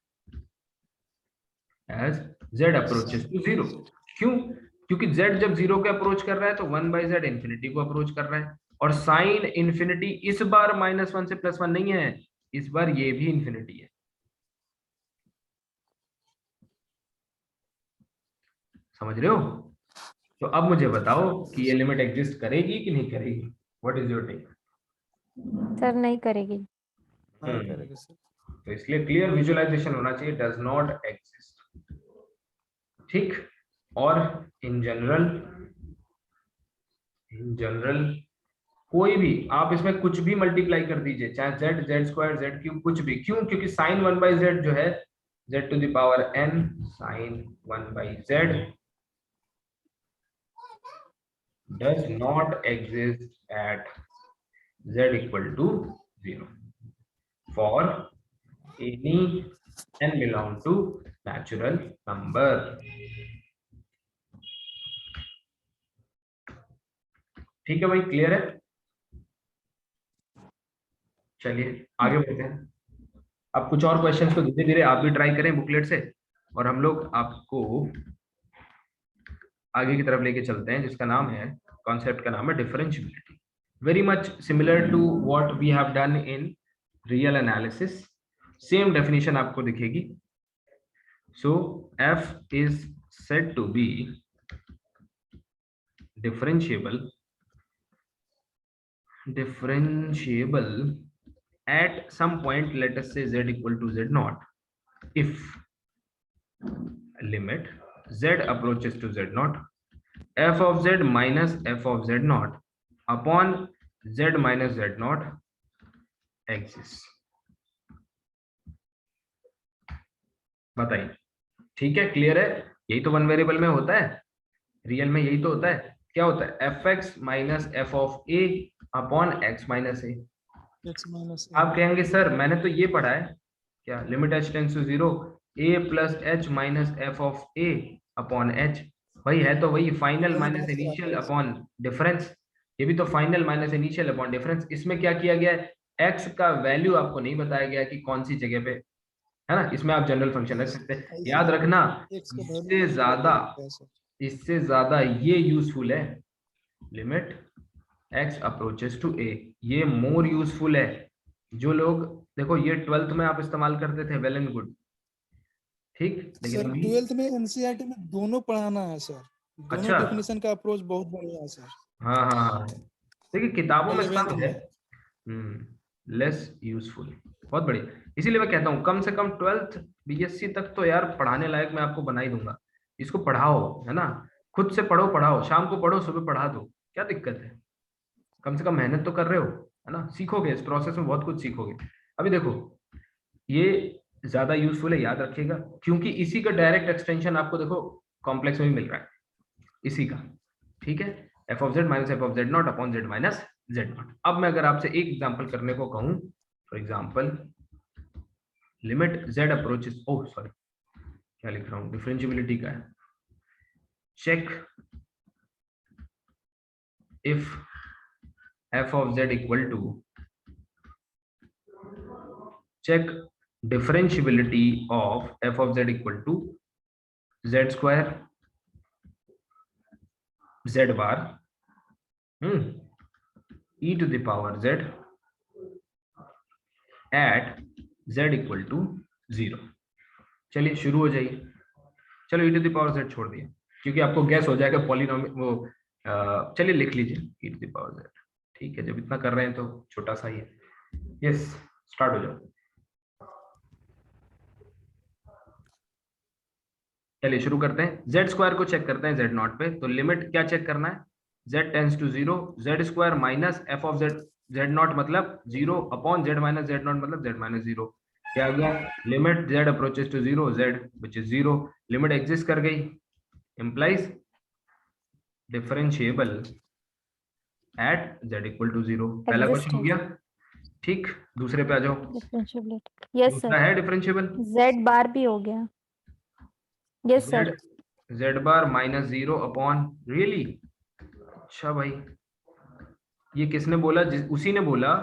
as z अप्रोचेस टू 0। क्यों? क्योंकि z जब 0 के अप्रोच कर रहा है तो 1/z इंफिनिटी को अप्रोच कर रहा है, और साइन इंफिनिटी इस बार -1 से +1 नहीं है, इस बार ये भी इंफिनिटी है। समझ रहे हो? तो अब मुझे बताओ कि ये लिमिट एग्जिस्ट करेगी कि नहीं करेगी? What is your take? Sir नहीं करेगी। तो इसलिए क्लियर विजुअलाइजेशन होना चाहिए, डज नॉट एग्जिस्ट। ठीक, और इन जनरल कोई भी आप इसमें कुछ भी मल्टीप्लाई कर दीजिए, चाहे z, z² z³ कुछ भी। क्यों? क्योंकि साइन 1/z जो है z to the power n sine 1/z does not exist at z equal to 0 for any n belong to natural number। ठीक है भाई, क्लियर है? चलिए आगे बढ़ते हैं। अब कुछ और क्वेश्चंस को धीरे धीरे आप भी ट्राई करें बुकलेट से, और हम लोग आपको आगे की तरफ लेके चलते हैं, जिसका नाम है, कॉन्सेप्ट का नाम है differentiability. Very much similar to what we have done in real analysis, same definition आपको दिखेगी। सो f is said to be differentiable at some point, let us say z equal to z naught, if limit z approaches to z naught, f of z minus f of z naught upon z minus z naught exists। बताइए, ठीक है, clear है? यही तो one variable में होता है, real में यही तो होता है। क्या होता है? F x minus f of a upon x minus a. आप कहेंगे सर मैंने तो ये पढ़ा है, क्या limit h tends to 0 a plus h minus f of a upon h. वही है तो वही, final minus initial upon difference. ये भी तो final minus initial upon difference. इसमें क्या किया गया है, एक्स का वैल्यू आपको नहीं बताया गया कि कौन सी जगह पे है ना। इसमें आप जनरल फंक्शन रख सकते हैं। याद रखना, इससे ज्यादा ये यूजफुल है limit x approaches to a, ये मोर यूजफुल है। जो लोग देखो ये 12th में आप इस्तेमाल करते थे, वेल एंड गुड, ठीक, लेकिन सर 12th में एनसीईआरटी में दोनों पढ़ाना है सर, दोनों अच्छा, डेफिनेशन का अप्रोच बहुत बढ़िया है सर। हाँ हाँ हाँ, देखिए किताबों में 11th सब है, लेस यूजफुल, बहुत बढ़िया। इसीलिए मैं कहता हूँ कम से कम 12th बीएससी तक तो यार पढ़ाने लायक मैं आपको बना ही दूंगा। इसको पढ़ाओ, है ना, खुद से पढ़ो, पढ़ाओ, शाम को पढ़ो, सुबह पढ़ा दो, क्या दिक्कत है? कम से कम मेहनत तो कर रहे हो, है ना, सीखोगे, इस प्रोसेस में बहुत कुछ सीखोगे। अभी देखो ये ज्यादा यूजफुल है, याद रखिएगा, क्योंकि इसी का डायरेक्ट एक्सटेंशन आपको देखो कॉम्प्लेक्स में भी मिल रहा है, इसी का, ठीक है, f of z minus f of z not upon z minus z not. अब मैं अगर आपसे एक एग्जांपल करने को कहूं, for example limit z approaches, oh sorry क्या लिख रहा हूं, डिफरेंशियबिलिटी का है, check if f of z equal to, check differentiability of f of z equal to z square z bar e to the power z at z equal to 0। चलिए शुरू हो जाइए। चलो e to the power z छोड़ दिया क्योंकि आपको gas हो जाएगा पॉलिनोमियल, वो चलिए लिख लीजिए e to the power z, ठीक है, जब इतना कर रहे हैं तो छोटा सा ही है। यस, स्टार्ट हो जाओ। चलिए शुरू करते हैं। जेड स्क्वायर को चेक करते हैं जेड नॉट पे, तो लिमिट क्या चेक करना है, z tends to 0 z square minus f of z, z not मतलब 0 upon z minus z not मतलब जेड माइनस 0। क्या आ गया, limit z approaches to 0 z which is 0, limit exist कर गई, implies differentiable at z equal to 0। पहला question हो गया, ठीक, दूसरे पे आ जाओ। डिफरेंशिएबिलिटी, यस दूसरा सर, है डिफरेंशिएबल, z बार भी हो गया, यस सर, z बार माइनस 0 अपॉन, रियली, अच्छा भाई, ये किसने बोला, उसी ने बोला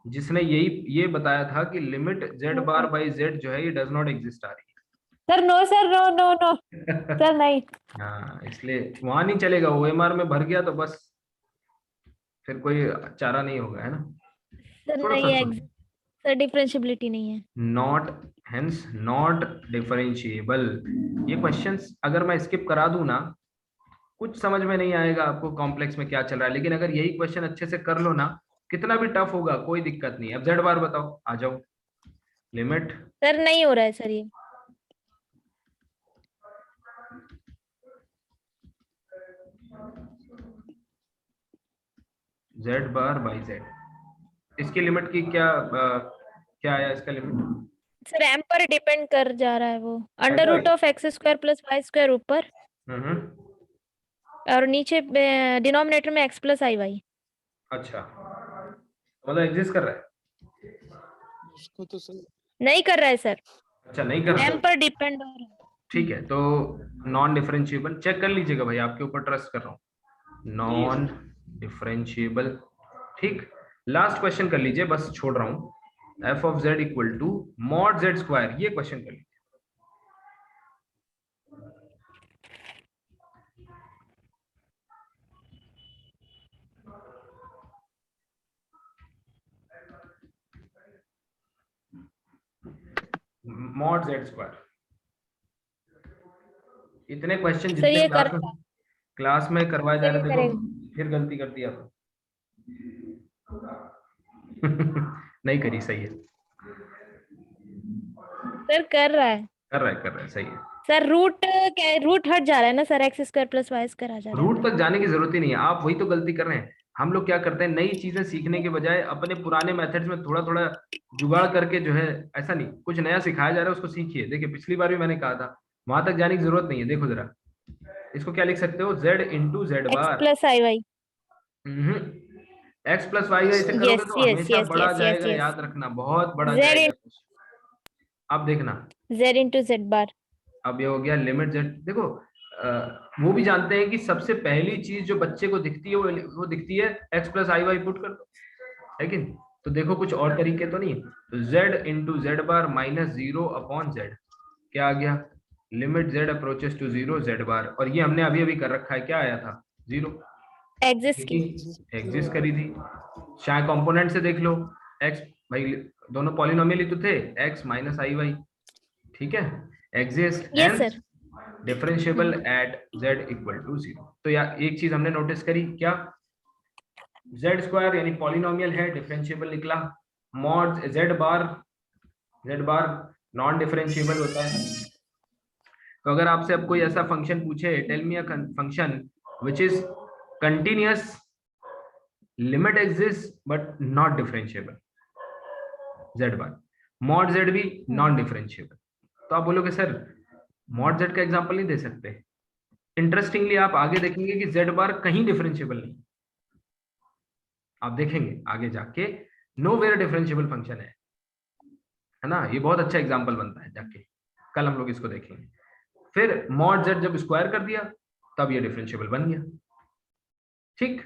जिसने ये बताया था कि limit z bar by z जो है ये डज नॉट एग्जिस्ट आ रही है। Sir no sir, no no no sir, नहीं, हाँ, इसलिए वहां नहीं चलेगा, OMR में भर गया तो बस फिर कोई चारा नहीं होगा, है ना। सर थोड़ा नहीं है, सा सर डिफरेंशिएबिलिटी नहीं है, नॉट, हेंस नॉट डिफरेंशिएबल। ये क्वेश्चंस अगर मैं स्किप करा दूं ना, कुछ समझ में नहीं आएगा आपको कॉम्प्लेक्स में क्या चल रहा है, लेकिन अगर यही क्वेश्चन अच्छे से कर लो ना, कितना भी टफ होगा कोई दिक्कत नहीं। अब जेड बार बताओ, आ जाओ, लिमिट, सर नहीं हो रहा है सर ये, जेड बार बाई जेड, इसकी लिमिट की क्या आया इसका लिमिट, सर m पर डिपेंड कर जा रहा है वो, under root of x square plus y square ऊपर और नीचे डिनोमिनेटर में x प्लस आई वाई। अच्छा, मतलब एग्जिस्ट कर रहा है, उसको तो सर नहीं कर रहा है सर, अच्छा नहीं कर रहा m पर डिपेंड हो रहा है, ठीक है, तो नॉन डिफरेंशिएबल चेक कर लीजिएगा भाई, आपके ऊपर ट्रस्ट कर रहा हूँ, नॉन डिफरेंशिएबल, ठीक। लास्ट क्वेश्चन कर लीजिए, बस छोड़ रहा हूँ, f of z equal to mod z square, ये क्वेश्चन कर लीजिए, मॉड z स्क्वायर। इतने क्वेश्चन सर जितने ये क्लास में करवाए जा सर रहे, ये देखो फिर गलती कर दी आप। नहीं करी, सही है, सर कर रहा है कर रहा है, सही है। सर। रूट हट जा रहा है ना sir, x square plus y square आ जा रहा है। रूट तक जाने की जरूरत ही नहीं है, आप वही तो गलती कर रहे हैं। हम लोग क्या करते हैं, नई चीजें सीखने के बजाय अपने पुराने मेथड्स में थोड़ा थोड़ा जुगाड़ करके जो है, ऐसा नहीं, कुछ नया सिखाया जा रहा है उसको सीखिए। देखिए पिछली बार भी मैंने कहा था, वहां तक जाने की जरूरत नहीं है। देखो जरा, इसको क्या लिख सकते हो, z into Z x bar. Plus i Y. X plus Y का ऐसे करोगे यस तो यस हमेशा यस बड़ा यस यस जाएगा, यस। याद रखना, बहुत बड़ा Z जाएगा। अब देखना, Z इंटू जेड बार। अब ये हो गया लिमिट z। देखो वो भी जानते हैं कि सबसे पहली चीज जो बच्चे को दिखती है वो दिखती है x plus i Y put कर दो, है कि नहीं? तो देखो कुछ और तरीके तो नहीं है। तो z into z bar minus 0 upon z, क्या आ गया, limit z approaches to 0 z bar. और ये हमने अभी अभी कर रखा है, क्या आया था, 0, एग्जिस्ट की। एग्जिस्ट करी थी। चाहे कंपोनेंट से देख लो, x भाई दोनों पॉलिनोमियल ही तो थे, x माइनस आई वाई, ठीक है, exist yes and sir. Differentiable at z equal to 0। तो यार एक चीज हमने नोटिस करी, क्या, z स्क्वायर यानी पॉलिनोमियल है, डिफरेंशिएबल निकला। मॉड z बार नॉन डिफरेंशिएबल होता है। तो अगर आपसे अब कोई ऐसा फंक्शन पूछे, tell me a function which is continuous, limit exist but not differentiable, z bar, mod z भी नॉन डिफरेंशिएबल, तो आप बोलोगे सर मॉड z का एग्जांपल नहीं दे सकते। इंटरेस्टिंगली आप आगे देखेंगे कि z बार कहीं डिफरेंशिएबल नहीं, आप देखेंगे आगे जाके नो वेयर डिफरेंशिएबल फंक्शन है ना। ये बहुत अच्छा एग्जांपल बनता है जाके, कल हम लोग इसको देखेंगे। फिर मॉड z जब स्क्वायर कर दिया तब ये डिफरेंशिएबल बन गया, ठीक।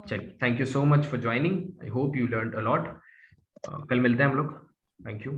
चलिए, thank you so much for joining, I hope you learned a lot. कल मिलते हैं हम लोग, थैंक यू।